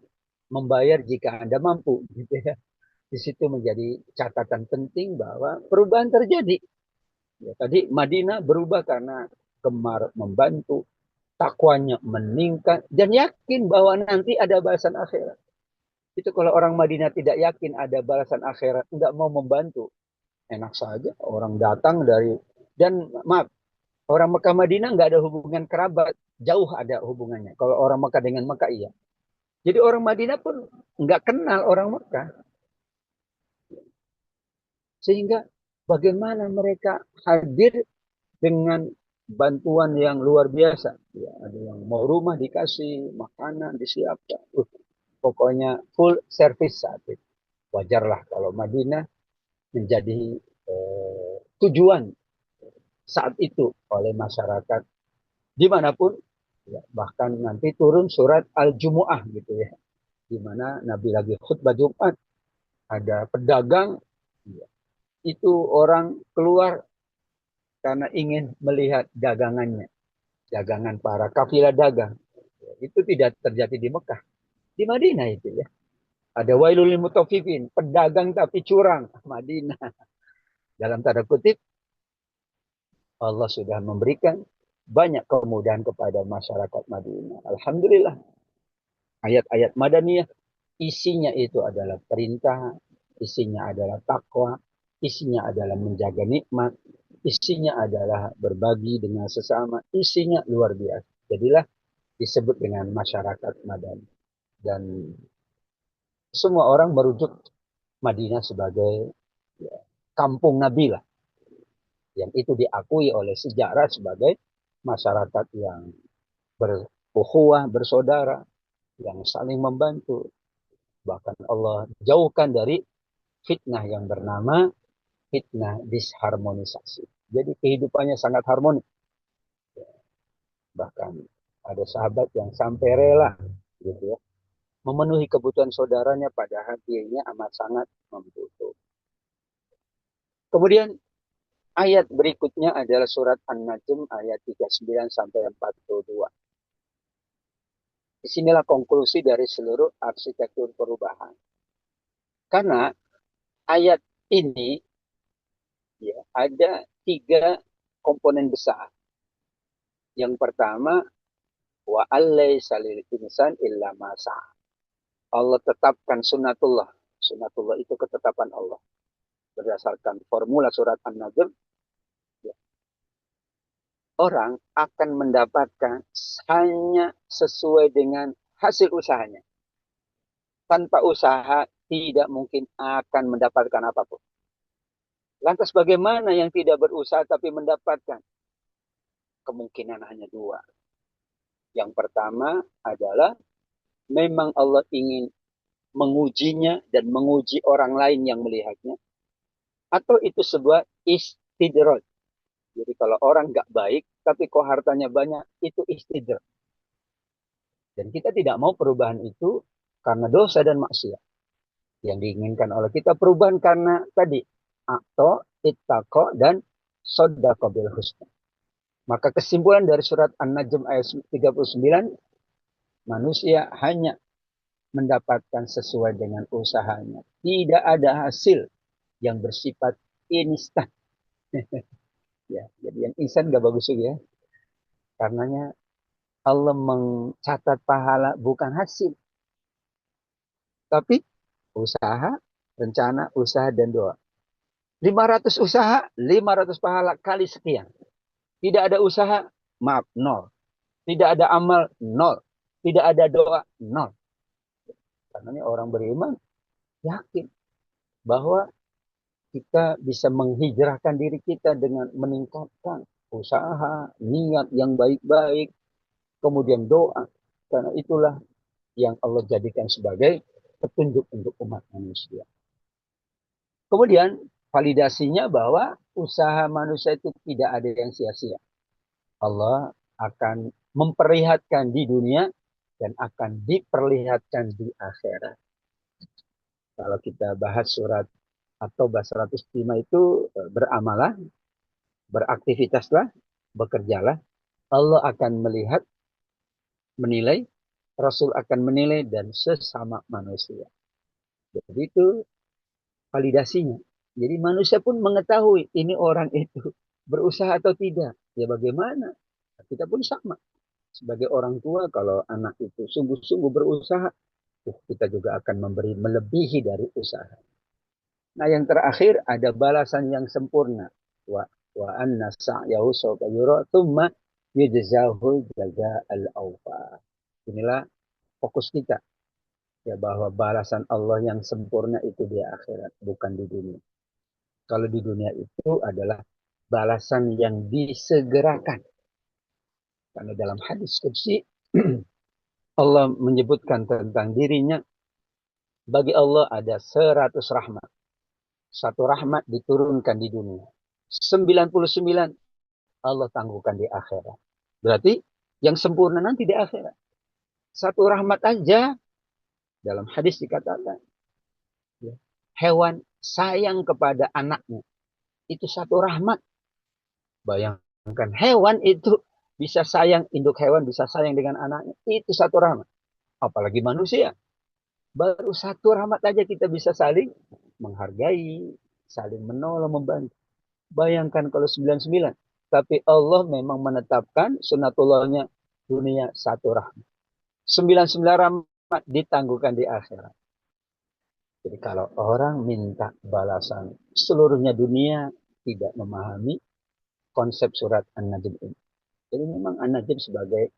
membayar jika Anda mampu. Gitu ya. Di situ menjadi catatan penting bahwa perubahan terjadi. Ya, tadi Madinah berubah karena gemar membantu, takwanya meningkat, dan yakin bahwa nanti ada balasan akhirat. Itu kalau orang Madinah tidak yakin ada balasan akhirat, tidak mau membantu. Enak saja orang datang dari, dan maaf, orang Mekah Madinah nggak ada hubungan kerabat, jauh ada hubungannya. Kalau orang Mekah dengan Mekah iya. Jadi orang Madinah pun nggak kenal orang Mekah. Sehingga bagaimana mereka hadir dengan bantuan yang luar biasa. Ya, ada yang mau rumah dikasih, makanan disiapkan. Pokoknya full service saat itu. Wajarlah kalau Madinah menjadi tujuan saat itu oleh masyarakat dimanapun. Ya, bahkan nanti turun surat Al-Jumu'ah gitu ya. Di mana Nabi lagi khutbah Jumat, ada pedagang, ya, itu orang keluar karena ingin melihat dagangannya, dagangan para kafilah dagang. Itu tidak terjadi di Mekah, di Madinah itu ya. Ada wailul lil mutaffifin, pedagang tapi curang, Madinah. Dalam tanda kutip, Allah sudah memberikan banyak kemudahan kepada masyarakat Madinah. Alhamdulillah. Ayat-ayat Madaniyah isinya itu adalah perintah, isinya adalah takwa, isinya adalah menjaga nikmat, isinya adalah berbagi dengan sesama, isinya luar biasa. Jadilah disebut dengan masyarakat Madani. Dan semua orang merujuk Madinah sebagai ya, kampung Nabi lah. Yang itu diakui oleh sejarah sebagai masyarakat yang berukhuwah, bersaudara, yang saling membantu. Bahkan Allah jauhkan dari fitnah yang bernama fitnah disharmonisasi. Jadi kehidupannya sangat harmonis. Bahkan ada sahabat yang sampai rela gitu ya, memenuhi kebutuhan saudaranya padahal dirinya amat sangat membutuhkan. Kemudian ayat berikutnya adalah surat An-Najm ayat 39 sampai 42. Disinilah konklusi dari seluruh arsitektur perubahan. Karena ayat ini ya, ada 3 komponen besar. Yang pertama, wa allaisa lil insan illa ma sa'a. Allah tetapkan sunnatullah. Sunnatullah itu ketetapan Allah. Berdasarkan formula surat An-Najm, ya, orang akan mendapatkan hanya sesuai dengan hasil usahanya. Tanpa usaha tidak mungkin akan mendapatkan apapun. Lantas bagaimana yang tidak berusaha tapi mendapatkan? Kemungkinan hanya 2. Yang pertama adalah memang Allah ingin mengujinya dan menguji orang lain yang melihatnya. Atau itu sebuah istidraj. Jadi kalau orang nggak baik, tapi kok hartanya banyak, itu istidraj. Dan kita tidak mau perubahan itu karena dosa dan maksiat. Yang diinginkan oleh kita perubahan karena tadi, atau ittaqo dan sodaqo bil husna. Maka kesimpulan dari surat An-Najm ayat 39, manusia hanya mendapatkan sesuai dengan usahanya. Tidak ada hasil yang bersifat instan. Ya, jadi yang instan gak bagus juga ya. Karenanya Allah mencatat pahala bukan hasil. Tapi usaha, rencana, usaha, dan doa. 500 usaha, 500 pahala kali sekian. Tidak ada usaha, maaf, 0. Tidak ada amal, 0. Tidak ada doa, 0. Karena orang beriman yakin bahwa kita bisa menghijrahkan diri kita dengan meningkatkan usaha, niat yang baik-baik, kemudian doa. Karena itulah yang Allah jadikan sebagai petunjuk untuk umat manusia. Kemudian validasinya bahwa usaha manusia itu tidak ada yang sia-sia. Allah akan memperlihatkan di dunia dan akan diperlihatkan di akhirat. Kalau kita bahas surat At-Taubah 105 itu beramalah, beraktivitaslah, bekerjalah. Allah akan melihat, menilai, Rasul akan menilai, dan sesama manusia. Jadi itu validasinya. Jadi manusia pun mengetahui ini orang itu berusaha atau tidak. Ya bagaimana? Kita pun sama. Sebagai orang tua, kalau anak itu sungguh-sungguh berusaha, positif, kita juga akan memberi melebihi dari usaha. Nah, yang terakhir ada balasan yang sempurna. Wa anna sa'yahu sawfa yura tsumma yujzahu jazaa'al awfa. Inilah fokus kita, ya, bahwa balasan Allah yang sempurna itu di akhirat, bukan di dunia. Kalau di dunia itu adalah balasan yang disegerakan. Karena dalam hadis qudsi Allah menyebutkan tentang dirinya, bagi Allah ada 100 rahmat. Satu rahmat diturunkan di dunia. 99 Allah tangguhkan di akhirat. Berarti yang sempurna nanti di akhirat. Satu rahmat aja, dalam hadis dikatakan, ya, hewan sayang kepada anaknya. Itu satu rahmat. Bayangkan, hewan itu bisa sayang, induk hewan bisa sayang dengan anaknya. Itu satu rahmat. Apalagi manusia. Baru satu rahmat aja kita bisa saling menghargai, saling menolong, membantu. Bayangkan kalau 99. Tapi Allah memang menetapkan sunatullahnya dunia satu rahmat. 99 rahmat ditangguhkan di akhirat. Jadi kalau orang minta balasan seluruhnya dunia tidak memahami konsep surat An-Najm ini. Jadi memang An-Najm sebagai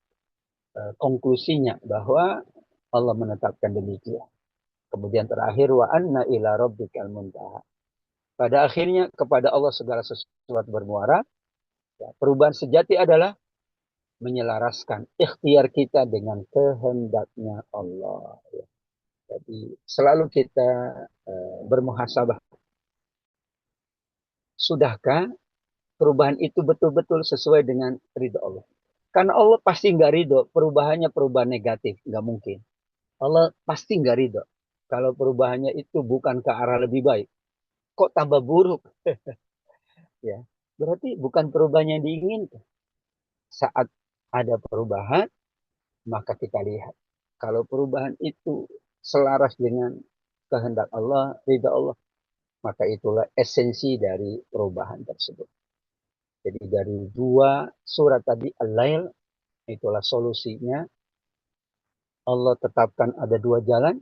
konklusinya bahwa Allah menetapkan demikian. Kemudian terakhir wa anna ila rabbikal muntaha. Pada akhirnya kepada Allah segala sesuatu bermuara. Ya, perubahan sejati adalah menyelaraskan ikhtiar kita dengan kehendaknya Allah. Ya. Jadi selalu kita bermuhasabah. Sudahkah perubahan itu betul-betul sesuai dengan ridho Allah? Karena Allah pasti nggak ridho perubahannya perubahan negatif, nggak mungkin. Allah pasti nggak ridho kalau perubahannya itu bukan ke arah lebih baik. Kok tambah buruk? Ya, berarti bukan perubahan yang diinginkan. Saat ada perubahan, maka kita lihat kalau perubahan itu selaras dengan kehendak Allah, ridha Allah, maka itulah esensi dari perubahan tersebut. Jadi dari dua surat tadi, Al-Lail, itulah solusinya. Allah tetapkan ada dua jalan.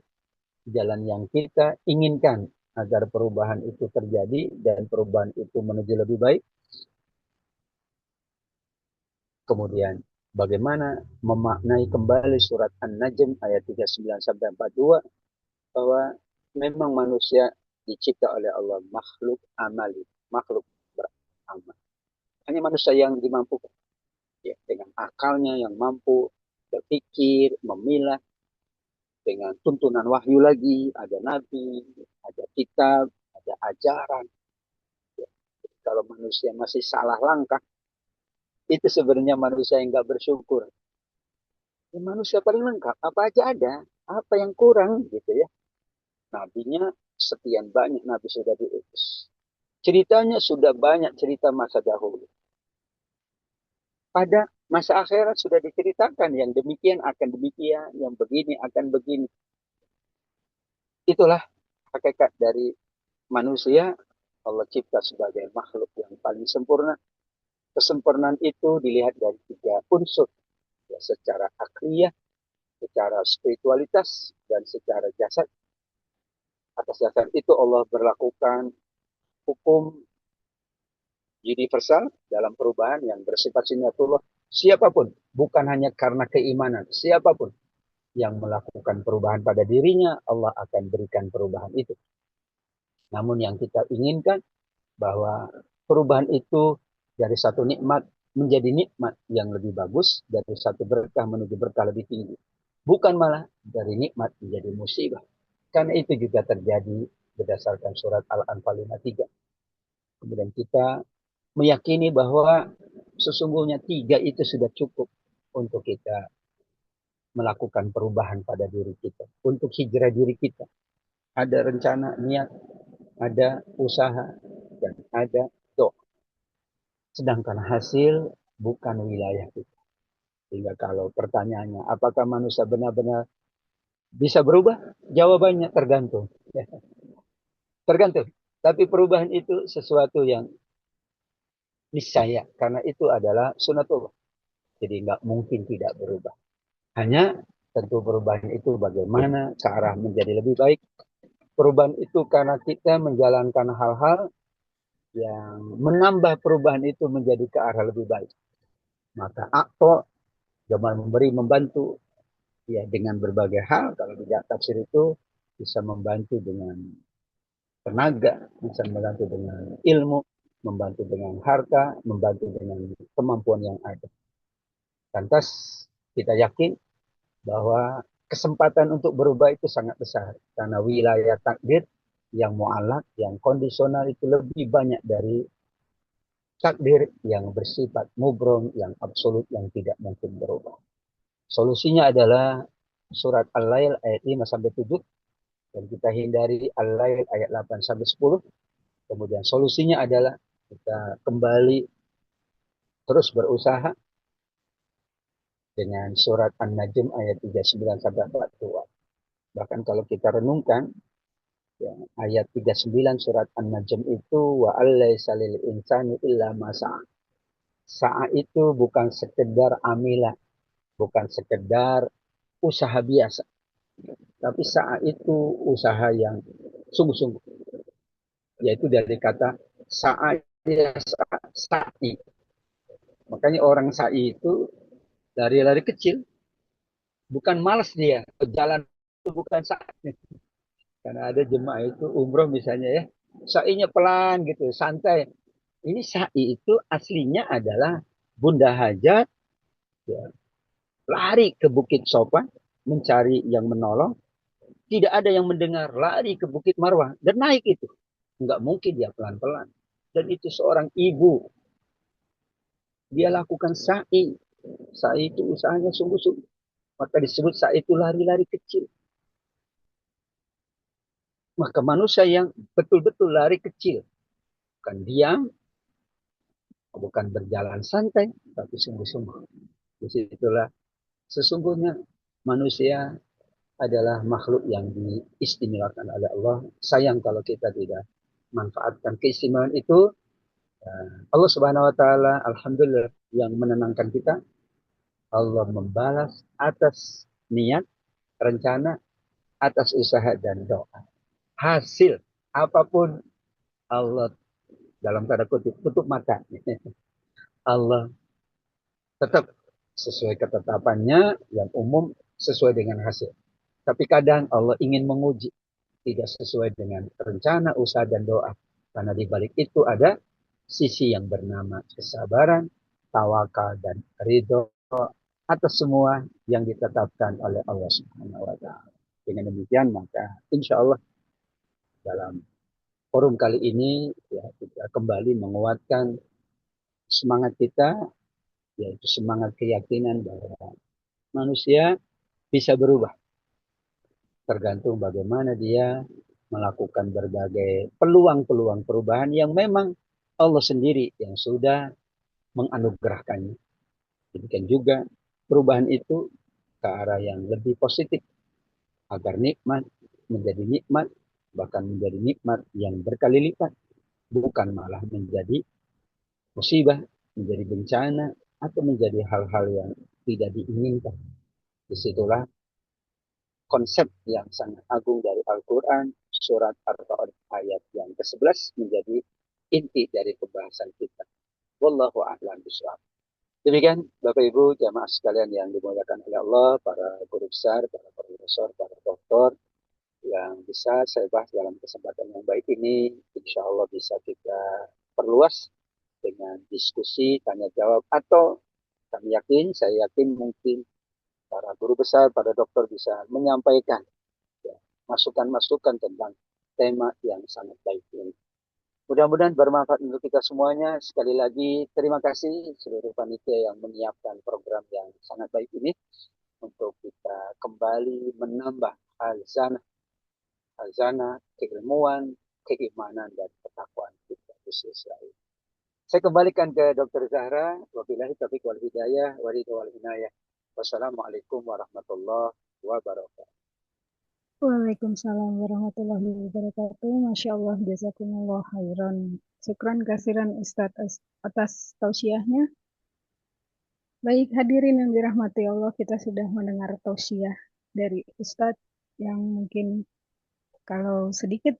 Jalan yang kita inginkan agar perubahan itu terjadi dan perubahan itu menuju lebih baik. Kemudian bagaimana memaknai kembali surat An-Najm ayat 39 sampai 42 bahwa memang manusia dicipta oleh Allah makhluk amali, makhluk beramal. Hanya manusia yang dimampukan, ya, dengan akalnya yang mampu berpikir, memilah, dengan tuntunan wahyu lagi, ada nabi, ada kitab, ada ajaran. Ya. Kalau manusia masih salah langkah, itu sebenarnya manusia yang nggak bersyukur. Ya, manusia paling lengkap, apa aja ada, apa yang kurang gitu ya. Nabinya sekian banyak nabi sudah diutus. Ceritanya sudah banyak cerita masa dahulu. Pada masa akhirat sudah diceritakan yang demikian akan demikian, yang begini akan begini. Itulah hakikat dari manusia. Allah cipta sebagai makhluk yang paling sempurna. Kesempurnaan itu dilihat dari tiga unsur. Ya, secara akliyah, secara spiritualitas, dan secara jasad. Atas dasar itu Allah berlakukan hukum universal dalam perubahan yang bersifat sunnatullah. Siapapun, bukan hanya karena keimanan, siapapun yang melakukan perubahan pada dirinya, Allah akan berikan perubahan itu. Namun yang kita inginkan bahwa perubahan itu dari satu nikmat menjadi nikmat yang lebih bagus, dari satu berkah menuju berkah lebih tinggi. Bukan malah dari nikmat menjadi musibah. Karena itu juga terjadi berdasarkan surat Al-Anfal 53. Kemudian kita meyakini bahwa sesungguhnya tiga itu sudah cukup untuk kita melakukan perubahan pada diri kita. Untuk hijrah diri kita. Ada rencana, niat, ada usaha, dan ada doa. Sedangkan hasil bukan wilayah kita. Sehingga kalau pertanyaannya, apakah manusia benar-benar bisa berubah? Jawabannya tergantung. Tergantung. Tapi perubahan itu sesuatu yang niscaya. Karena itu adalah sunnatullah. Jadi nggak mungkin tidak berubah. Hanya Tentu perubahan itu bagaimana ke arah menjadi lebih baik. Perubahan itu karena kita menjalankan hal-hal yang menambah perubahan itu menjadi ke arah lebih baik. Maka akto, jamal memberi, membantu, ya dengan berbagai hal. Kalau tidak tafsir itu bisa membantu dengan tenaga, bisa membantu dengan ilmu, membantu dengan harta, membantu dengan kemampuan yang ada. Lantas kita yakin bahwa kesempatan untuk berubah itu sangat besar. Karena wilayah takdir yang mu'alaq, yang kondisional itu lebih banyak dari takdir yang bersifat mubrom, yang absolut, yang tidak mungkin berubah. Solusinya adalah surat Al-Lail ayat 5-7, dan kita hindari Al-Lail ayat 8-10. Kemudian solusinya adalah kita kembali terus berusaha dengan surat An-Najm ayat 39-42. Bahkan kalau kita renungkan, ya, ayat 39 surat An-Najm itu wa allaisa lil insani illa ma sa'a. Sa'a itu bukan sekedar amilah, bukan sekedar usaha biasa, tapi sa'a itu usaha yang sungguh-sungguh, yaitu dari kata sa'a, sa'i. Makanya orang sa'i itu lari-lari kecil, bukan malas dia, berjalan itu bukan sa'i. Karena ada jemaah itu umroh misalnya ya, sa'inya pelan gitu, santai. Ini sa'i itu aslinya adalah Bunda Hajar, ya, lari ke Bukit Sofa mencari yang menolong. Tidak ada yang mendengar, lari ke Bukit Marwah dan naik itu. Enggak mungkin dia pelan-pelan. Dan itu seorang ibu, dia lakukan sa'i. Sa'i itu usahanya sungguh-sungguh. Maka disebut sa'i itu lari-lari kecil. Maka manusia yang betul-betul lari kecil, bukan diam, bukan berjalan santai, tapi sungguh-sungguh. Disitulah sesungguhnya manusia adalah makhluk yang diistimewakan oleh Allah. Sayang kalau kita tidak manfaatkan keistimewaan itu. Allah Subhanahu wa taala alhamdulillah yang menenangkan kita. Allah membalas atas niat, rencana, atas usaha dan doa. Hasil apapun Allah dalam tanda kutip tutup mata. Allah tetap sesuai ketetapannya yang umum sesuai dengan hasil. Tapi kadang Allah ingin menguji tidak sesuai dengan rencana, usaha, dan doa. Karena di balik itu ada sisi yang bernama kesabaran, tawakal, dan ridho atas semua yang ditetapkan oleh Allah Subhanahu wa taala. Dengan demikian maka insya Allah dalam forum kali ini ya, kita kembali menguatkan semangat kita, yaitu semangat keyakinan bahwa manusia bisa berubah tergantung bagaimana dia melakukan berbagai peluang-peluang perubahan yang memang Allah sendiri yang sudah menganugerahkannya. Demikian juga perubahan itu ke arah yang lebih positif agar nikmat menjadi nikmat, bahkan menjadi nikmat yang berkali lipat, bukan malah menjadi musibah, menjadi bencana, atau menjadi hal-hal yang tidak diinginkan. Disitulah konsep yang sangat agung dari Al-Quran, surat Ar-Ra'd ayat yang ke-11 menjadi inti dari pembahasan kita. Wallahu a'lam bishawab. Demikian Bapak Ibu jamaah sekalian yang dimuliakan oleh Allah, para guru besar, para profesor, para doktor, yang bisa saya bahas dalam kesempatan yang baik ini, insya Allah bisa kita perluas dengan diskusi, tanya jawab, atau saya yakin mungkin para guru besar, para dokter bisa menyampaikan ya, masukan-masukan tentang tema yang sangat baik ini. Mudah-mudahan bermanfaat untuk kita semuanya. Sekali lagi terima kasih seluruh panitia yang menyiapkan program yang sangat baik ini untuk kita kembali menambah hazanah, keilmuan, keimanan, dan ketakwaan kita khusus lain. Saya kembalikan ke Dr. Zahra. Wabillahi taufiq wal hidayah, wal inayah. Wassalamualaikum warahmatullahi wabarakatuh. Waalaikumsalam warahmatullahi wabarakatuh. Masya Allah, jazakumullah khairan. Syukran kasiran Ustadz atas tausiahnya. Baik hadirin yang dirahmati Allah, kita sudah mendengar tausiah dari Ustadz yang mungkin kalau sedikit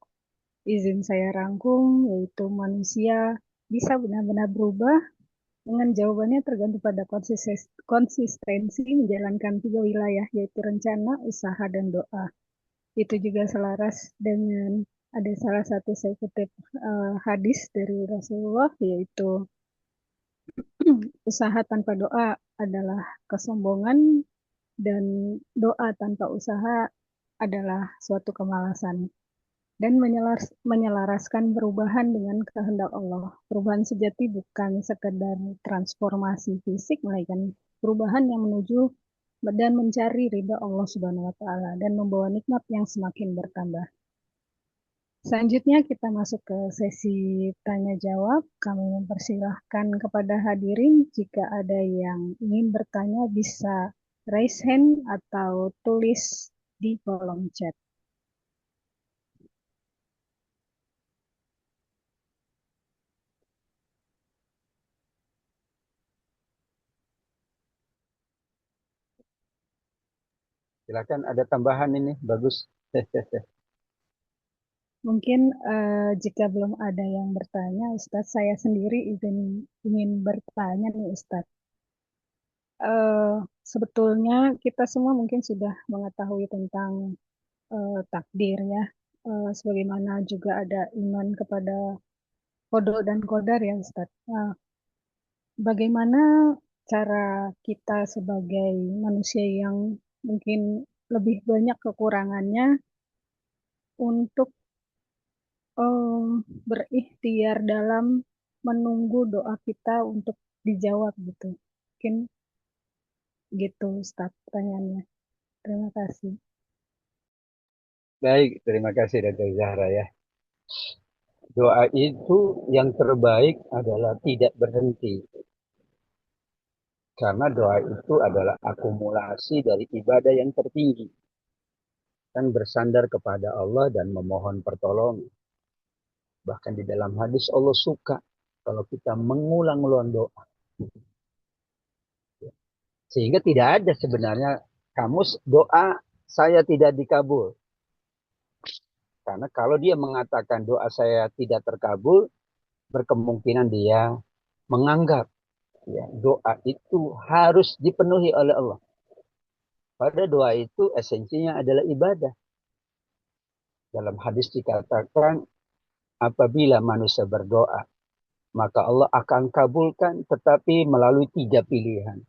izin saya rangkum, yaitu manusia bisa benar-benar berubah dengan jawabannya tergantung pada konsistensi menjalankan 3 wilayah, yaitu rencana, usaha, dan doa. Itu juga selaras dengan ada salah satu saya kutip hadis dari Rasulullah, yaitu usaha tanpa doa adalah kesombongan dan doa tanpa usaha adalah suatu kemalasan. Dan menyelaraskan perubahan dengan kehendak Allah. Perubahan sejati bukan sekedar transformasi fisik, melainkan perubahan yang menuju dan mencari ridha Allah Subhanahu wa Ta'ala dan membawa nikmat yang semakin bertambah. Selanjutnya kita masuk ke sesi tanya jawab. Kami mempersilahkan kepada hadirin jika ada yang ingin bertanya bisa raise hand atau tulis di kolom chat. Silakan, ada tambahan ini, bagus. Mungkin jika belum ada yang bertanya, Ustadz, saya sendiri ingin bertanya nih, Ustadz. Sebetulnya kita semua mungkin sudah mengetahui tentang takdir ya, sebagaimana juga ada iman kepada qada dan qadar ya, Ustadz. Bagaimana cara kita sebagai manusia yang mungkin lebih banyak kekurangannya untuk berikhtiar dalam menunggu doa kita untuk dijawab gitu. Mungkin gitu Ustaz pertanyaannya. Terima kasih. Baik, terima kasih Dr. Zahra ya. Doa itu yang terbaik adalah tidak berhenti. Karena doa itu adalah akumulasi dari ibadah yang tertinggi. Dan bersandar kepada Allah dan memohon pertolongan. Bahkan di dalam hadis Allah suka kalau kita mengulang-ulang doa. Sehingga tidak ada sebenarnya kamus doa saya tidak dikabul. Karena kalau dia mengatakan doa saya tidak terkabul, berkemungkinan dia menganggap ya, doa itu harus dipenuhi oleh Allah. Pada doa itu esensinya adalah ibadah. Dalam hadis dikatakan apabila manusia berdoa, maka Allah akan kabulkan tetapi melalui 3 pilihan.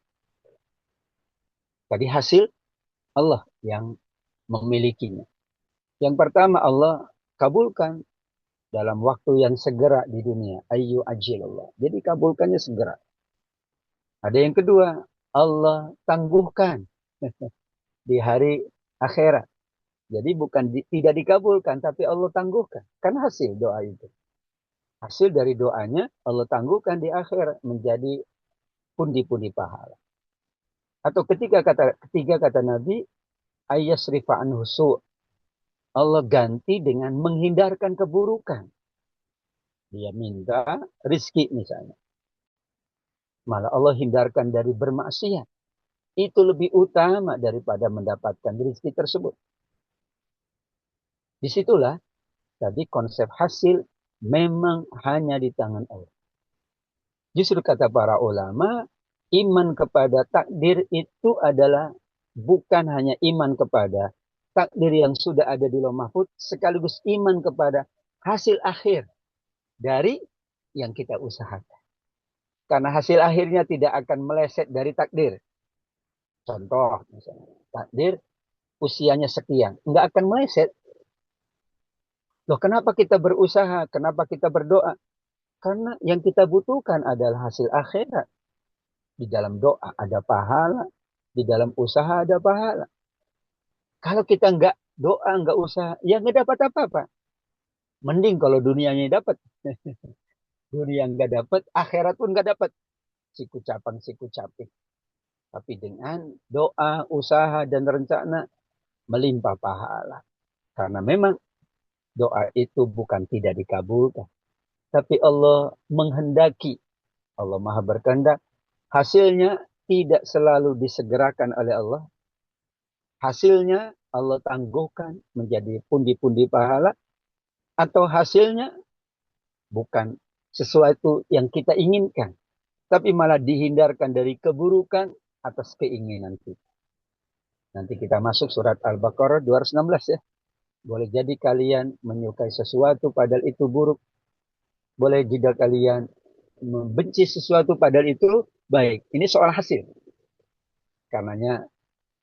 Tadi hasil Allah yang memilikinya. Yang pertama Allah kabulkan dalam waktu yang segera di dunia. Ayyu ajilallah. Jadi kabulkannya segera. Ada yang kedua, Allah tangguhkan di hari akhirat. Jadi bukan tidak dikabulkan, tapi Allah tangguhkan. Kan hasil doa itu. Hasil dari doanya Allah tangguhkan di akhirat menjadi pundi-pundi pahala. Atau ketiga kata Nabi, ayyasrifa anhu su'. Allah ganti dengan menghindarkan keburukan. Dia minta rizki misalnya. Malah Allah hindarkan dari bermaksiat. Itu lebih utama daripada mendapatkan rizki tersebut. Disitulah tadi konsep hasil memang hanya di tangan Allah. Justru kata para ulama, iman kepada takdir itu adalah bukan hanya iman kepada takdir yang sudah ada di Lauh Mahfuz, sekaligus iman kepada hasil akhir dari yang kita usahakan. Karena hasil akhirnya tidak akan meleset dari takdir. Contoh, misalnya, takdir usianya sekian, nggak akan meleset. Loh, kenapa kita berusaha? Kenapa kita berdoa? Karena yang kita butuhkan adalah hasil akhirat. Di dalam doa ada pahala, di dalam usaha ada pahala. Kalau kita nggak doa, nggak usaha, ya nggak dapat apa-apa. Mending kalau dunianya dapat. Dunia nggak dapat, akhirat pun nggak dapat. Siku caping. Tapi dengan doa, usaha, dan rencana, melimpah pahala. Karena memang doa itu bukan tidak dikabulkan. Tapi Allah menghendaki. Allah maha berkehendak. Hasilnya tidak selalu disegerakan oleh Allah. hasilnya Allah tangguhkan menjadi pundi-pundi pahala, atau hasilnya bukan sesuatu yang kita inginkan, tapi malah dihindarkan dari keburukan atas keinginan kita. Nanti kita masuk surat Al-Baqarah 216 ya. Boleh jadi kalian menyukai sesuatu padahal itu buruk. Boleh juga kalian membenci sesuatu padahal itu baik. Ini soal hasil. Karenanya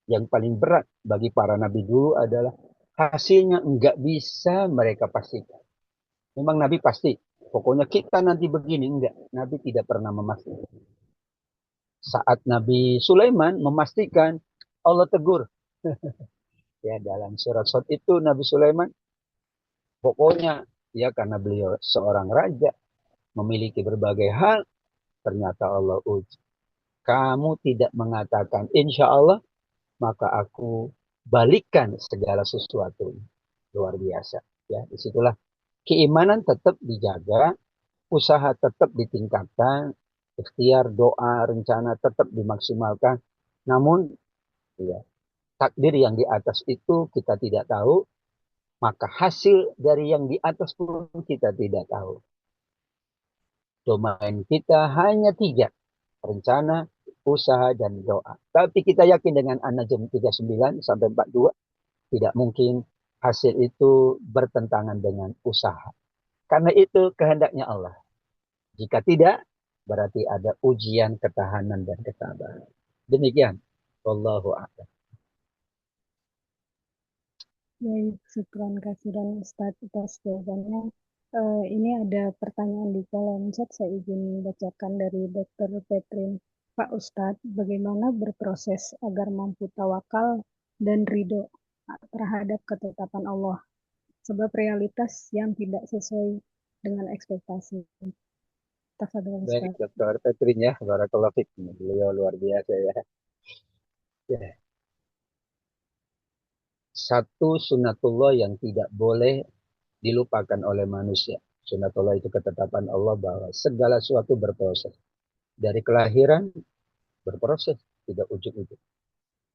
yang paling berat bagi para nabi dulu adalah hasilnya enggak bisa mereka pastikan. Memang nabi pasti. Pokoknya kita nanti begini. Enggak. Nabi tidak pernah memastikan. Saat Nabi Sulaiman memastikan, Allah tegur. Ya, dalam surat Sot itu Nabi Sulaiman pokoknya ya karena beliau seorang raja memiliki berbagai hal, ternyata Allah uji. Kamu tidak mengatakan insya Allah, maka aku balikkan segala sesuatu. Luar biasa. Ya, disitulah keimanan tetap dijaga, usaha tetap ditingkatkan, ikhtiar, doa, rencana tetap dimaksimalkan. Namun ya, takdir yang di atas itu kita tidak tahu, maka hasil dari yang di atas pun kita tidak tahu. Domain kita hanya 3, rencana, usaha, dan doa. Tapi kita yakin dengan An-Najm 39 sampai 42, tidak mungkin hasil itu bertentangan dengan usaha. Karena itu kehendaknya Allah. Jika tidak, berarti ada ujian ketahanan dan kesabaran. Demikian. Wallahu a'lam. Baik, syukran kasiran Ustadz atas jawabannya. Ini ada pertanyaan di kolom chat, saya izin bacakan dari Dr. Petrin. Pak Ustadz, bagaimana berproses agar mampu tawakal dan ridho terhadap ketetapan Allah, sebab realitas yang tidak sesuai dengan ekspektasi. Tafadhol Baik, Ustadz. Dr. Petrin ya, barakallahu fikum. Beliau luar biasa ya. Ya. Satu sunatullah yang tidak boleh dilupakan oleh manusia. Sunatullah itu ketetapan Allah bahwa segala sesuatu berproses. Dari kelahiran berproses, tidak ujuk-ujuk.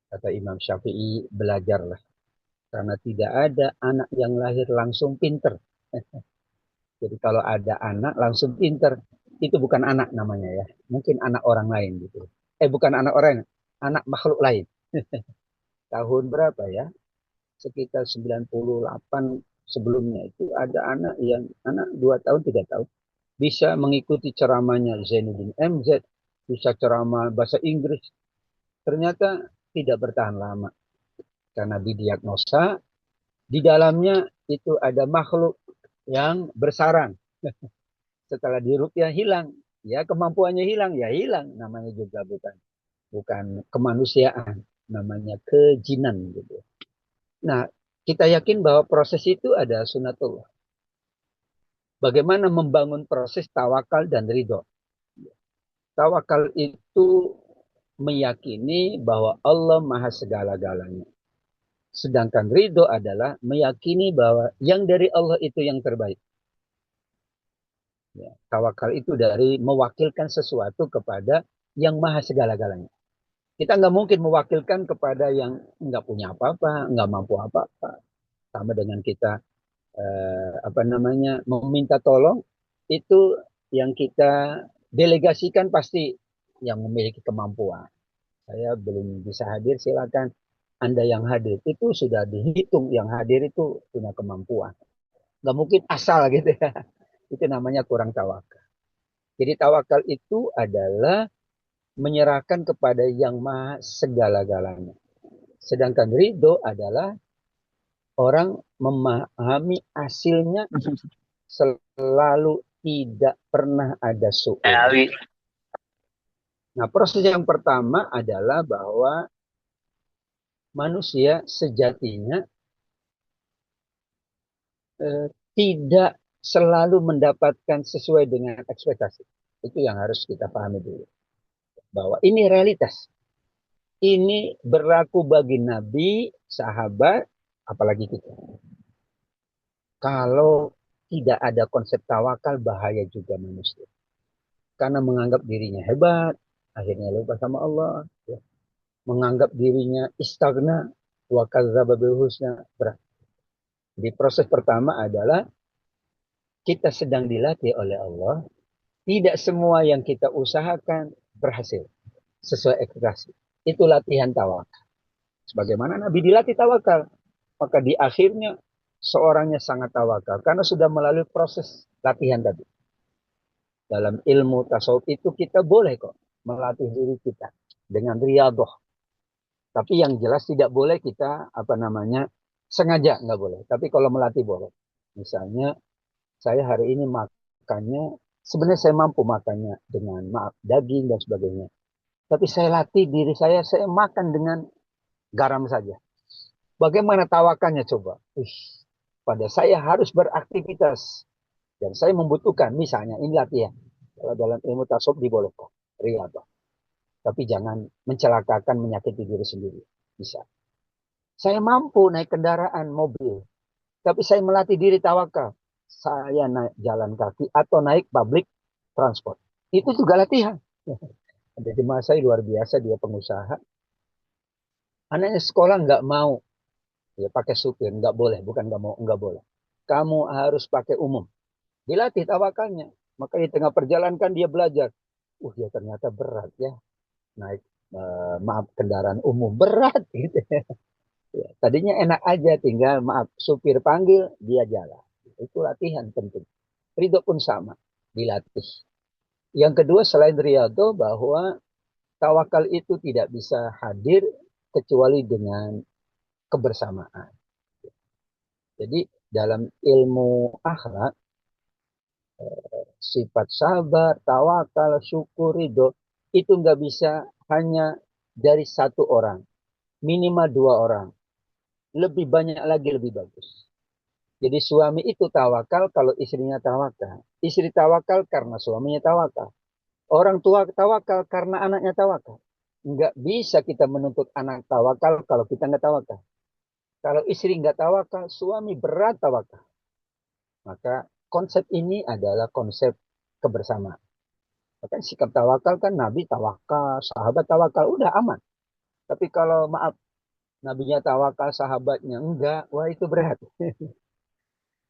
Kata Imam Syafi'i, belajarlah. Karena tidak ada anak yang lahir langsung pinter. Jadi kalau ada anak langsung pinter, itu bukan anak namanya ya. Mungkin anak orang lain gitu. Bukan anak orang, anak makhluk lain. Tahun berapa ya? Sekitar 98 sebelumnya itu ada anak yang anak 2 tahun 3 tahun bisa mengikuti ceramahnya Zainuddin MZ, bisa ceramah bahasa Inggris. Ternyata tidak bertahan lama karena didiagnosa di dalamnya itu ada makhluk yang bersarang. Setelah diruqyah hilang, ya kemampuannya hilang, ya hilang. Namanya juga bukan kemanusiaan, namanya kejinan gitu. Nah, kita yakin bahwa proses itu ada sunatullah. Bagaimana membangun proses tawakal dan ridho. Tawakal itu meyakini bahwa Allah maha segala-galanya. Sedangkan ridho adalah meyakini bahwa yang dari Allah itu yang terbaik. Ya, tawakal itu dari mewakilkan sesuatu kepada yang maha segala-galanya. Kita nggak mungkin mewakilkan kepada yang nggak punya apa-apa, nggak mampu apa-apa. Sama dengan kita meminta tolong, itu yang kita delegasikan pasti yang memiliki kemampuan. Saya belum bisa hadir, silakan Anda yang hadir itu sudah dihitung, yang hadir itu punya kemampuan. Nggak mungkin asal gitu ya. Itu namanya kurang tawakal. Jadi tawakal itu adalah menyerahkan kepada yang maha segala-galanya. Sedangkan ridho adalah orang memahami hasilnya selalu tidak pernah ada su'ud. Nah, proses yang pertama adalah bahwa manusia sejatinya tidak selalu mendapatkan sesuai dengan ekspektasi. Itu yang harus kita pahami dulu. Bahwa ini realitas. Ini berlaku bagi nabi, sahabat, apalagi kita. Kalau tidak ada konsep tawakal, bahaya juga manusia. Karena menganggap dirinya hebat, akhirnya lupa sama Allah. Ya. Menganggap dirinya istighna, wa kadzdzaba bil husna, berat. Di proses pertama adalah kita sedang dilatih oleh Allah. Tidak semua yang kita usahakan berhasil sesuai ekspektasi. Itu latihan tawakal. Sebagaimana Nabi dilatih tawakal, maka di akhirnya seorangnya sangat tawakal karena sudah melalui proses latihan tadi. Dalam ilmu tasawuf itu kita boleh kok melatih diri kita dengan riyadhah. Tapi yang jelas tidak boleh kita sengaja nggak boleh. Tapi kalau melatih boleh. Misalnya saya hari ini makannya sebenarnya saya mampu makannya dengan daging dan sebagainya. Tapi saya latih diri saya makan dengan garam saja. Bagaimana tawakalnya coba? Pada saya harus beraktivitas dan saya membutuhkan misalnya ini latihan. Kalau dalam ilmu tasawuf dibolehkan riyadhah. Tapi jangan mencelakakan menyakiti diri sendiri. Bisa. Saya mampu naik kendaraan mobil, tapi saya melatih diri tawakal. Saya naik jalan kaki atau naik public transport. Itu juga latihan. Ada jemaah saya luar biasa, dia pengusaha. Anaknya sekolah nggak mau ya pakai supir, nggak boleh, bukan nggak mau, nggak boleh. Kamu harus pakai umum. Dilatih tawakalnya. Maka di tengah perjalanan kan dia belajar. Ya ternyata berat ya naik kendaraan umum berat gitu. Ya, tadinya enak aja, tinggal supir panggil dia jalan. Itu latihan penting. Ridho pun sama, dilatih. Yang kedua selain riyadhah bahwa tawakal itu tidak bisa hadir kecuali dengan kebersamaan. Jadi dalam ilmu akhlak sifat sabar, tawakal, syukur, ridho itu nggak bisa hanya dari satu orang, minimal 2 orang, lebih banyak lagi lebih bagus. Jadi suami itu tawakal kalau istrinya tawakal, istri tawakal karena suaminya tawakal, orang tua tawakal karena anaknya tawakal. Nggak bisa kita menuntut anak tawakal kalau kita nggak tawakal. Kalau istri nggak tawakal, suami berat tawakal. Maka konsep ini adalah konsep kebersamaan. Maka sikap tawakal kan Nabi tawakal, sahabat tawakal, udah aman. Tapi kalau maaf, Nabinya tawakal, sahabatnya enggak, wah itu berat.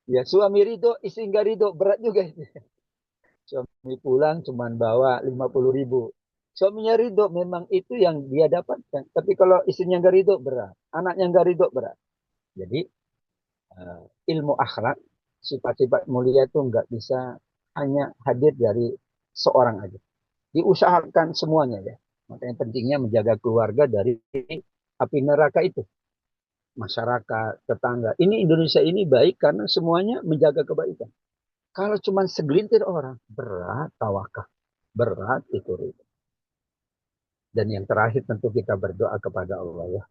Ya suami ridho, istri enggak ridho, berat juga. Suami pulang cuma bawa 50.000. Suaminya ridho, memang itu yang dia dapatkan. Tapi kalau istrinya enggak ridho, berat. Anaknya enggak ridho, berat. Jadi ilmu akhlak, sifat-sifat mulia itu enggak bisa hanya hadir dari seorang aja. Diusahakan semuanya ya. Makanya pentingnya menjaga keluarga dari api neraka itu. Masyarakat, tetangga. Ini Indonesia ini baik karena semuanya menjaga kebaikan. Kalau cuma segelintir orang, berat tawakal. Berat itu. Dan yang terakhir tentu kita berdoa kepada Allah ya.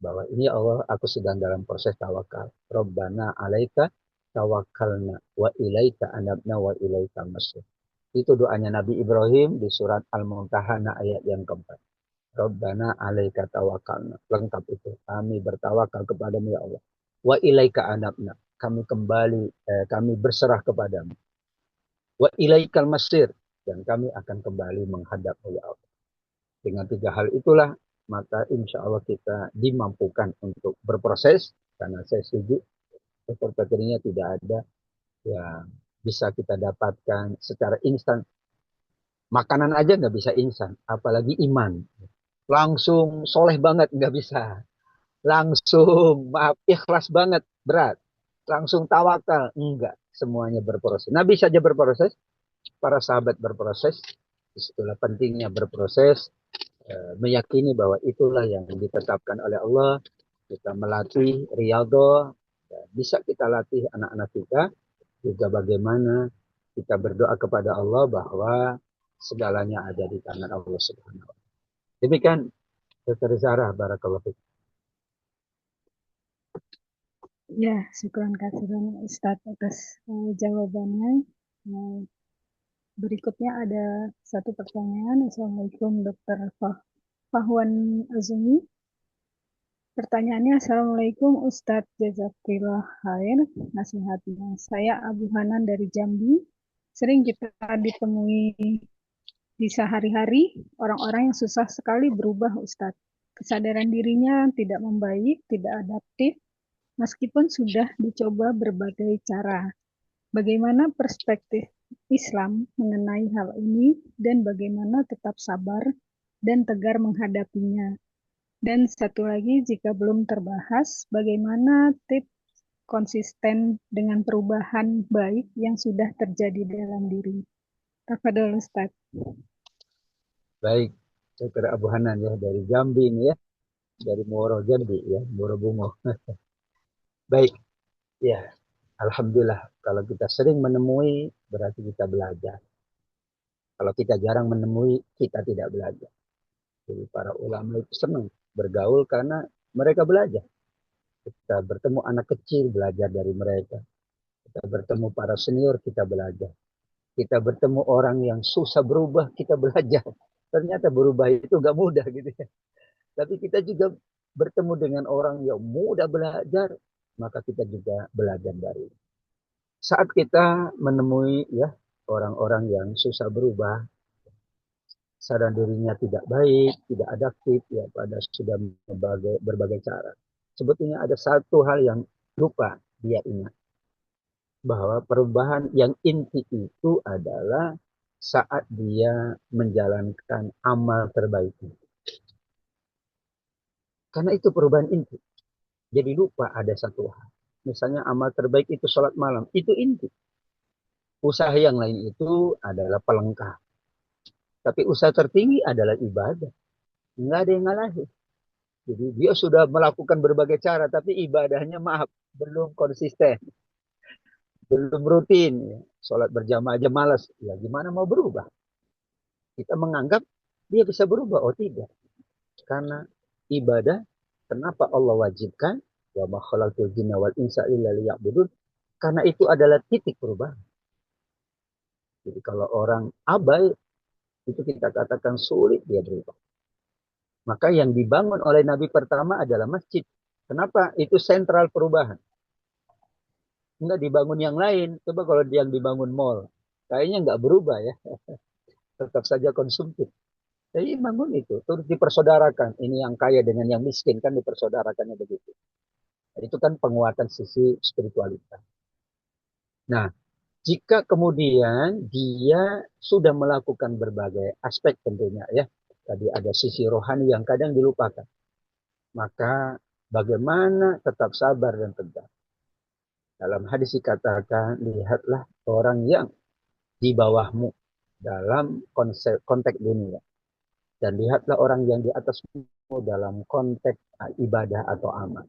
Bahwa ini Allah, aku sedang dalam proses tawakal. Rabbana alaika tawakkalna wa ilaika anabna wa ilaika masir. Itu doanya Nabi Ibrahim di surat Al-Mumtahanah ayat yang keempat. Rabbana alaika tawakkalna. Lengkap itu. Kami bertawakal kepadamu ya Allah. Wa ilaika anabna. Kami kembali, kami berserah kepadamu. Wa ilaikal masir. Dan kami akan kembali menghadap ya Allah. Dengan 3 hal itulah, maka insya Allah kita dimampukan untuk berproses. Karena saya setuju, sepertinya tidak ada yang bisa kita dapatkan secara instan. Makanan aja nggak bisa instan, apalagi iman. Langsung soleh banget nggak bisa. Langsung maaf ikhlas banget berat. Langsung tawakal enggak. Semuanya berproses. Nabi saja berproses, para sahabat berproses. Itulah pentingnya berproses, meyakini bahwa itulah yang ditetapkan oleh Allah. Kita melatih riyadhah, bisa kita latih anak-anak kita juga bagaimana kita berdoa kepada Allah bahwa segalanya ada di tangan Allah Subhanahu wa taala. Demikian Dr. Zara, barakallahu fiik. Ya, syukran kasihan Ustadz atas jawabannya. Berikutnya ada satu pertanyaan. Assalamualaikum Dr. Fahwan Azumi. Pertanyaannya, Assalamualaikum Ustadz Jazakillah Khair nasihatnya. Saya Abu Hanan dari Jambi. Sering kita ditemui di sehari-hari orang-orang yang susah sekali berubah Ustadz. Kesadaran dirinya tidak membaik, tidak adaptif, meskipun sudah dicoba berbagai cara. Bagaimana perspektif Islam mengenai hal ini dan bagaimana tetap sabar dan tegar menghadapinya? Dan satu lagi, jika belum terbahas, bagaimana tips konsisten dengan perubahan baik yang sudah terjadi dalam diri? Tafadhol Ustaz. Baik, Dr. Abu Hanan ya dari Jambi ini ya, dari Muaro Jambi ya, Muaro Bungo. Baik, ya, Alhamdulillah kalau kita sering menemui berarti kita belajar. Kalau kita jarang menemui, kita tidak belajar. Jadi para ulama itu senang bergaul karena mereka belajar. Kita bertemu anak kecil, belajar dari mereka. Kita bertemu para senior, kita belajar. Kita bertemu orang yang susah berubah, kita belajar. Ternyata berubah itu gak mudah gitu ya. Tapi kita juga bertemu dengan orang yang mudah belajar, maka kita juga belajar dari. Saat kita menemui ya orang-orang yang susah berubah, sadar dirinya tidak baik, tidak adaptif, ya pada sudah berbagai cara. Sebetulnya ada satu hal yang lupa dia ingat, bahwa perubahan yang inti itu adalah saat dia menjalankan amal terbaik. Karena itu perubahan inti. Jadi lupa ada satu hal. Misalnya amal terbaik itu sholat malam, itu inti. Usaha yang lain itu adalah pelengkap. Tapi usaha tertinggi adalah ibadah. Enggak ada yang ngalahin. Jadi dia sudah melakukan berbagai cara, tapi ibadahnya maaf, belum konsisten, belum rutin. Sholat berjamaah aja malas. Ya gimana mau berubah? Kita menganggap dia bisa berubah. Oh tidak. Karena ibadah, kenapa Allah wajibkan? Wa ma khalaqtul jinna wal insa illa liya'budun. Karena itu adalah titik perubahan. Jadi kalau orang abai, itu kita katakan sulit dia berubah. Maka yang dibangun oleh Nabi pertama adalah masjid. Kenapa? Itu sentral perubahan. Enggak dibangun yang lain. Coba kalau yang dibangun mall. Kayaknya enggak berubah ya. Tetap saja konsumtif. Jadi bangun itu. Terus dipersaudarakan. Ini yang kaya dengan yang miskin. Kan dipersaudarakannya begitu. Itu kan penguatan sisi spiritualitas. Nah, jika kemudian dia sudah melakukan berbagai aspek tentunya ya. Tadi ada sisi rohani yang kadang dilupakan. Maka bagaimana tetap sabar dan tegar. Dalam hadis dikatakan, lihatlah orang yang di bawahmu dalam konteks dunia. Dan lihatlah orang yang di atasmu dalam konteks ibadah atau amal.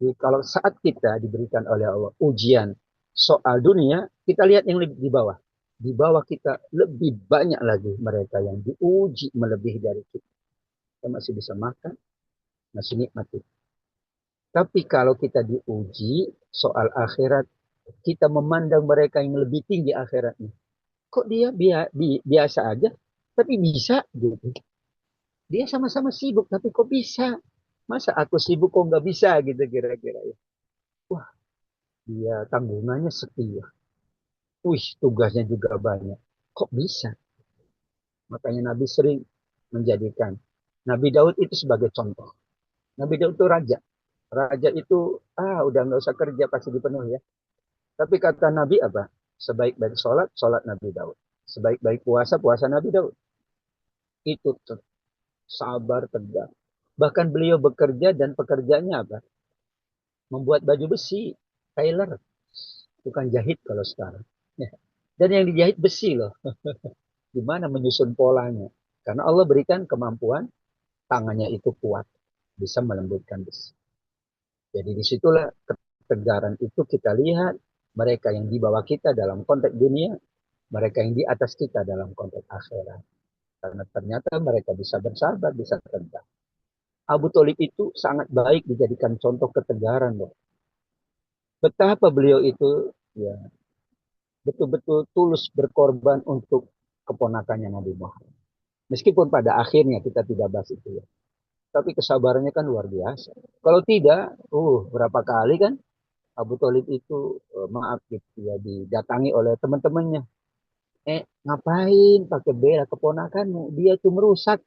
Jadi kalau saat kita diberikan oleh Allah ujian soal dunia, kita lihat yang lebih di bawah. Di bawah kita lebih banyak lagi mereka yang diuji melebihi dari kita. Kita masih bisa makan, masih nikmati. Tapi kalau kita diuji soal akhirat, kita memandang mereka yang lebih tinggi akhiratnya. Kok dia biasa aja, tapi bisa gitu. Dia sama-sama sibuk, tapi kok bisa? Masa aku sibuk kok nggak bisa gitu kira-kira ya. Wah, dia tanggungannya setia. Wih, tugasnya juga banyak. Kok bisa? Makanya Nabi sering menjadikan Nabi Daud itu sebagai contoh. Nabi Daud itu raja. Raja itu, udah nggak usah kerja pasti dipenuhi ya. Tapi kata Nabi apa? Sebaik-baik sholat, sholat Nabi Daud. Sebaik-baik puasa, puasa Nabi Daud. Itu sabar, tegar. Bahkan beliau bekerja dan pekerjaannya apa? Membuat baju besi, tailor. Bukan jahit kalau sekarang. Ya. Dan yang dijahit besi loh. Gimana menyusun polanya. Karena Allah berikan kemampuan, tangannya itu kuat. Bisa melembutkan besi. Jadi disitulah ketegaran itu kita lihat mereka yang di bawah kita dalam konteks dunia, mereka yang di atas kita dalam konteks akhirat. Karena ternyata mereka bisa bersabar, bisa tegar. Abu Thalib itu sangat baik dijadikan contoh ketegaran loh. Betapa beliau itu ya betul-betul tulus berkorban untuk keponakannya Nabi Muhammad. Meskipun pada akhirnya kita tidak bahas itu ya. Tapi kesabarannya kan luar biasa. Kalau tidak, berapa kali kan Abu Thalib itu maaf gitu ya didatangi oleh teman-temannya. Ngapain pakai bela keponakanmu? Dia itu merusak.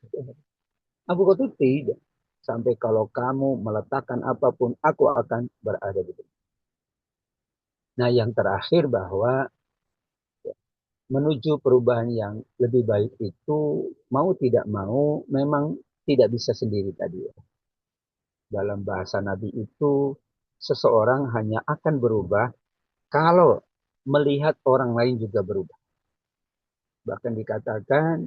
Abu Qatil tidak. Sampai kalau kamu meletakkan apapun, aku akan berada di situ. Nah, yang terakhir bahwa menuju perubahan yang lebih baik itu mau tidak mau memang tidak bisa sendiri tadi. Dalam bahasa Nabi itu seseorang hanya akan berubah kalau melihat orang lain juga berubah. Bahkan dikatakan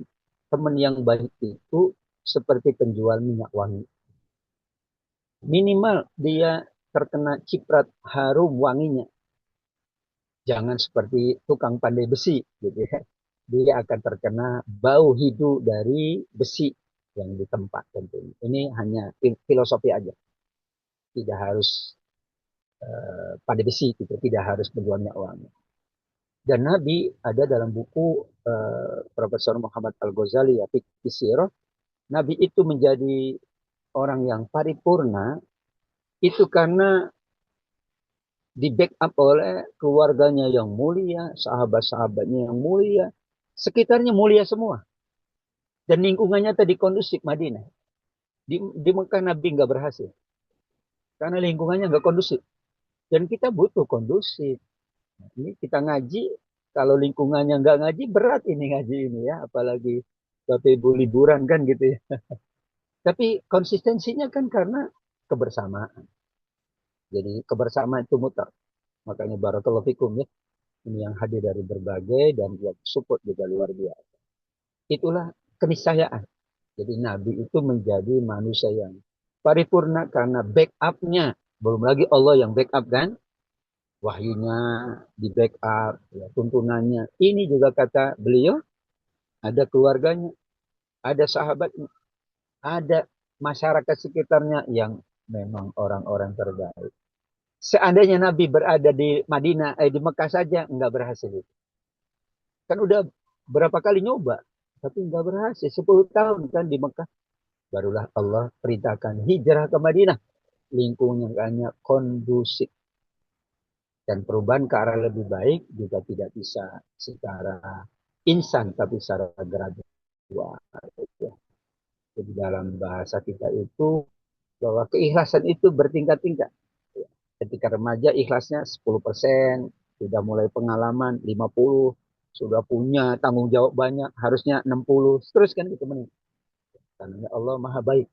teman yang baik itu seperti penjual minyak wangi. Minimal dia terkena ciprat harum wanginya. Jangan seperti tukang pandai besi gitu ya. Dia akan terkena bau hidu dari besi yang ditempa tentunya. Ini hanya filosofi aja. Tidak harus pandai besi gitu, tidak harus penjual minyak wangi. Dan Nabi ada dalam buku Profesor Muhammad Al-Ghazali ya, Fiqh Sirah, Nabi itu menjadi orang yang paripurna itu karena di backup oleh keluarganya yang mulia, sahabat-sahabatnya yang mulia, sekitarnya mulia semua. Dan lingkungannya tadi kondusif Madinah. Di Mekah Nabi nggak berhasil. Karena lingkungannya nggak kondusif. Dan kita butuh kondusif. Ini kita ngaji, kalau lingkungannya nggak ngaji, berat ini ngaji ini ya. Apalagi Bapak Ibu liburan kan gitu ya. Tapi konsistensinya kan karena kebersamaan. Jadi kebersamaan itu mutlak. Makanya barakallahu fikum ya. Ini yang hadir dari berbagai dan yang support juga luar biasa. Itulah keniscayaan. Jadi Nabi itu menjadi manusia yang paripurna karena backupnya. Belum lagi Allah yang backup kan. Wahyunya di backup, ya, tuntunannya. Ini juga kata beliau, ada keluarganya, ada sahabatnya, ada masyarakat sekitarnya yang memang orang-orang terbaik. Seandainya Nabi berada di Madinah, di Mekah saja, nggak berhasil itu. Kan udah berapa kali nyoba, tapi nggak berhasil. 10 tahun kan di Mekah. Barulah Allah perintahkan hijrah ke Madinah. Lingkungannya kondusif. Dan perubahan ke arah lebih baik juga tidak bisa secara instan, tapi secara gradual. Jadi dalam bahasa kita itu, bahwa keikhlasan itu bertingkat-tingkat. Ketika remaja ikhlasnya 10%, sudah mulai pengalaman 50%, sudah punya tanggung jawab banyak, harusnya 60%, terus kan gitu menit. Karena Allah Maha Baik.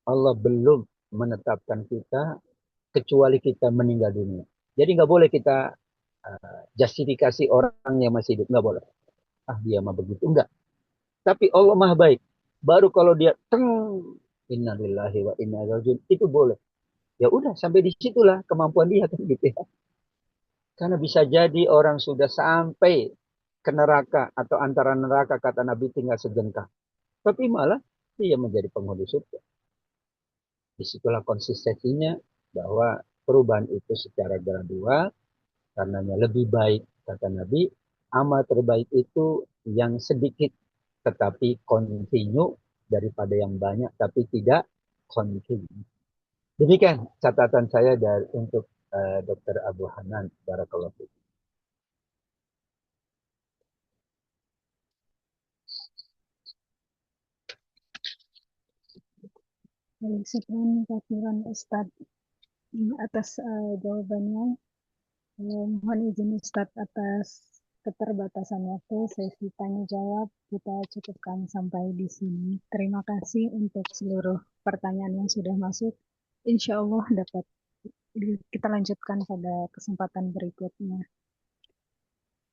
Allah belum menetapkan kita kecuali kita meninggal dunia. Jadi nggak boleh kita justifikasi orang yang masih hidup, nggak boleh. Ah dia mah begitu, enggak. Tapi Allah Maha Baik. Baru kalau dia teng, innalillahi wa inna ilaihi rajiun, itu boleh. Ya udah sampai di situlah kemampuan dia kan gitu ya. Karena bisa jadi orang sudah sampai ke neraka atau antara neraka kata Nabi tinggal sejengkal. Tapi malah dia menjadi penghuni surga. Disitulah konsistensinya bahwa perubahan itu secara gradual, karenanya lebih baik kata Nabi, amal terbaik itu yang sedikit tetapi kontinu daripada yang banyak tapi tidak kontinu. Demikian catatan saya untuk Dr. Abu Hanan. Barakallahu fiik. Sekian kasihan Ustadz atas jawabannya. Mohon izin Ustadz atas keterbatasan waktu sesi tanya jawab kita cukupkan sampai di sini. Terima kasih untuk seluruh pertanyaan yang sudah masuk. Insya Allah dapat kita lanjutkan pada kesempatan berikutnya.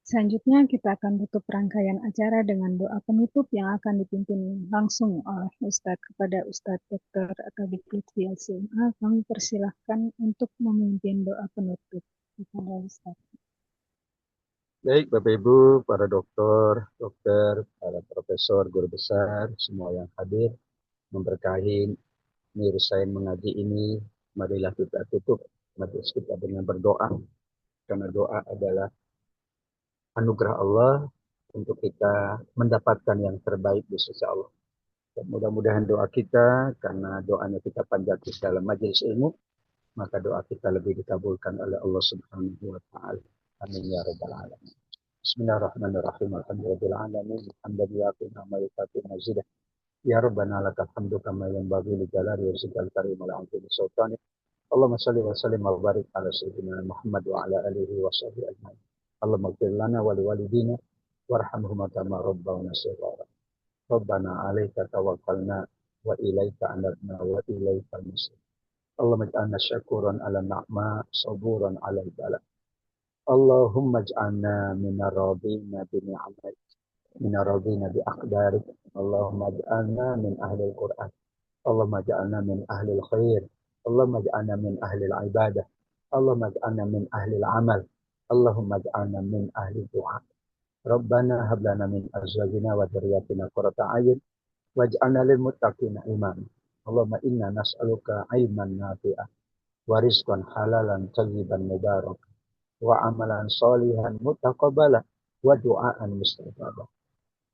Selanjutnya kita akan tutup rangkaian acara dengan doa penutup yang akan dipimpin langsung oleh Ustadz kepada Ustadz Dr. Akabid Lutfi LCMA. Kami persilahkan untuk memimpin doa penutup kepada Ustadz. Baik Bapak Ibu, para dokter, para profesor, guru besar, semua yang hadir memberkahi Mirsain mengaji ini. Marilah kita tutup majelis kita dengan berdoa. Karena doa adalah anugerah Allah untuk kita mendapatkan yang terbaik di sisi Allah. Dan mudah-mudahan doa kita, karena doanya kita panjatkan dalam majelis ilmu, maka doa kita lebih dikabulkan oleh Allah Subhanahu wa taala. Amin ya rabbal alamin. Bismillahirrahmanirrahim. Alhamdulillahirabbil alamin. Hamdan wa mazidah. Ya Rabbana lakal hamdu kama yanbaghi li jalali wajhikal karim wa li'azimi sultanik. Allahumma shalli wa sallim wa barik ala sayyidina Muhammad wa ala alihi wa sahbihi ajma'in. Allahumma ighfir lana wa liwalidina warhamhuma kama rabbawna shighara. Rabbana 'alaika tawakkalna wa ilaika anabna wa ilaikal masir. Allahumma ij'alna syakuran 'ala ni'ma saburan 'ala al-bala. Allahumma ij'alna minar radina bi ni'matik, minar radina bi aqdarik. Allahumma ij'alna min ahli al-Qur'an. Allahumma ij'alna min ahli al-khair. Allahumma ij'alna min ahli al-ibadah. Allahumma ij'alna min ahli al-amal. Allahumma ij'alna min ahli du'a. Rabbana hab lana min azwajina wa dzurriyyatina qurrata a'yun waj'alna lil muttaqina imama. Allahumma inna nas'aluka ilman nafi'ah wa rizqan halalan thayyiban mubarak wa amalan sholihan mutaqabbala wa du'aan mustajaba.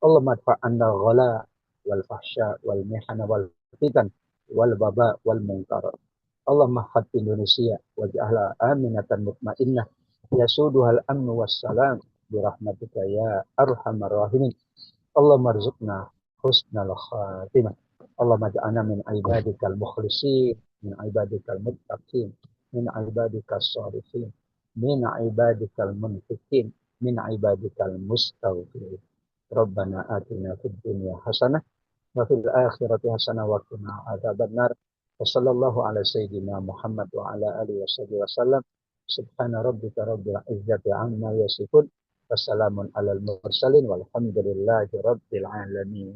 Allahumma adfa'anna ghala wal fahsya wal mihana wal fitan wal baba wal munkar. Allahumma hati Indonesia waj'alha aminatan mutmainnah yasuduhal amnu wassalam birahmatika ya arhamar rahimin. Allahumma rzuqna husnal khatimah. Allahumma ja'alna min ibadikal mukhlisin, min ibadikal muttaqin, min ibadikal sharifin, min ibadikal munfiqin, min ibadikal mustaghfirin. Rabbana atina fid dunya hasanah wa fil akhirati hasanah wa qina adzabannar. Wa sallallahu ala sayyidina Muhammad wa ala alihi wasallam. Subhana rabbika rabbil izzati amma yasifun. Wassalamun alal mursalin walhamdulillahi rabbil alamin.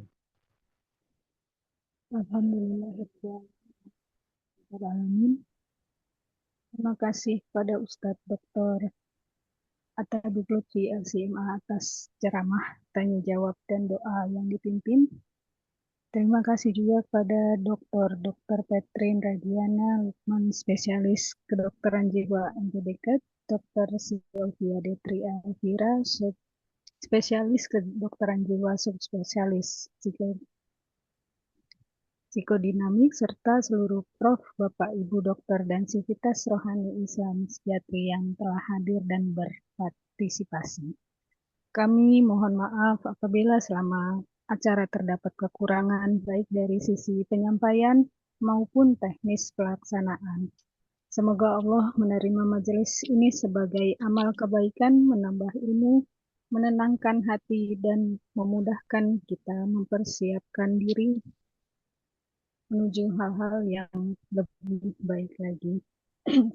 Alhamdulillahirrahmanirrahim. Terima kasih pada Ustadz Dr. Atta Lutfi LCMA atas ceramah, tanya jawab, dan doa yang dipimpin. Terima kasih juga pada Dr. Petrin Radiana Lukman, spesialis kedokteran jiwa MPDK, Dr. Sylvia Detri Elvira, spesialis kedokteran jiwa subspesialis psikodinamik, serta seluruh Prof, Bapak, Ibu Dokter, dan Sivitas Rohani Islam Sejati yang telah hadir dan berpartisipasi. Kami mohon maaf apabila selama acara terdapat kekurangan baik dari sisi penyampaian maupun teknis pelaksanaan. Semoga Allah menerima majelis ini sebagai amal kebaikan, menambah ilmu, menenangkan hati, dan memudahkan kita mempersiapkan diri menuju hal-hal yang lebih baik lagi.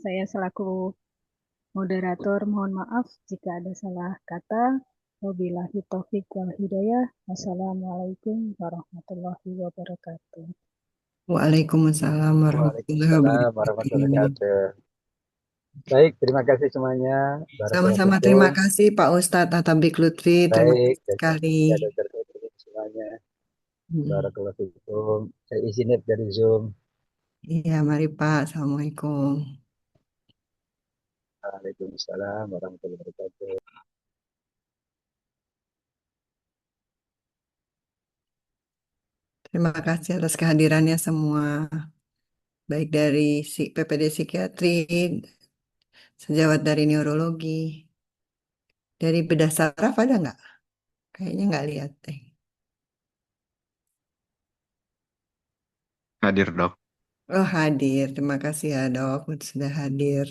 Saya selaku moderator mohon maaf jika ada salah kata. Wabillahi taufiq wal hidayah. Wassalamualaikum warahmatullahi wabarakatuh. Waalaikumsalam warahmatullahi Waalaikumsalam warahmatullahi wabarakatuh. wabarakatuh. Baik, terima kasih semuanya. Sama-sama terima kasih Pak Ustadz Atta Lutfi. Terima kasih Baik, sekali. ya Dokter Petrin semuanya. Barakallahu fikum. Saya izin dari Zoom. Iya, mari Pak. Assalamualaikum. Waalaikumsalam warahmatullahi wabarakatuh. Terima kasih atas kehadirannya semua. Baik dari PPD Psikiatri, sejawat dari Neurologi. Dari bedah saraf ada nggak? Kayaknya nggak lihat deh. Hadir, Dok. Oh, hadir. Terima kasih ya, Dok. Sudah hadir.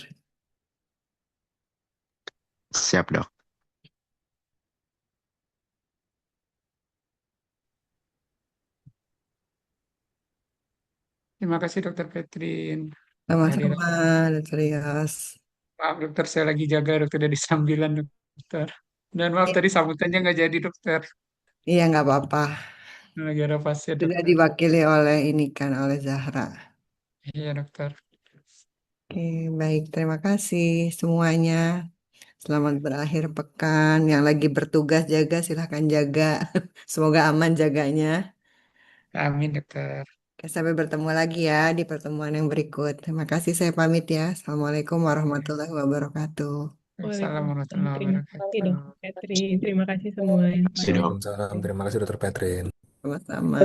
Siap, Dok. Terima kasih Dokter Petrin. Sama-sama, Dr. Yos. Maaf dokter, saya lagi jaga dokter dari sambilan dokter. Dan maaf tadi sambutannya nggak jadi dokter. Iya, nggak apa-apa. Lagi ada pasien Sudah dokter. diwakili oleh ini kan, oleh Zahra. Iya dokter. Oke, baik. Terima kasih semuanya. Selamat berakhir pekan. Yang lagi bertugas jaga, silahkan jaga. Semoga aman jaganya. Amin dokter. Oke, sampai bertemu lagi ya di pertemuan yang berikut. Terima kasih, saya pamit ya. Assalamualaikum warahmatullahi wabarakatuh. Waalaikumsalam warahmatullahi Terima kasih wabarakatuh. Dokter Petrin. Terima kasih semua yang Terima kasih, Dok. Waalaikumsalam. Terima kasih Dokter Petrin. Sama-sama.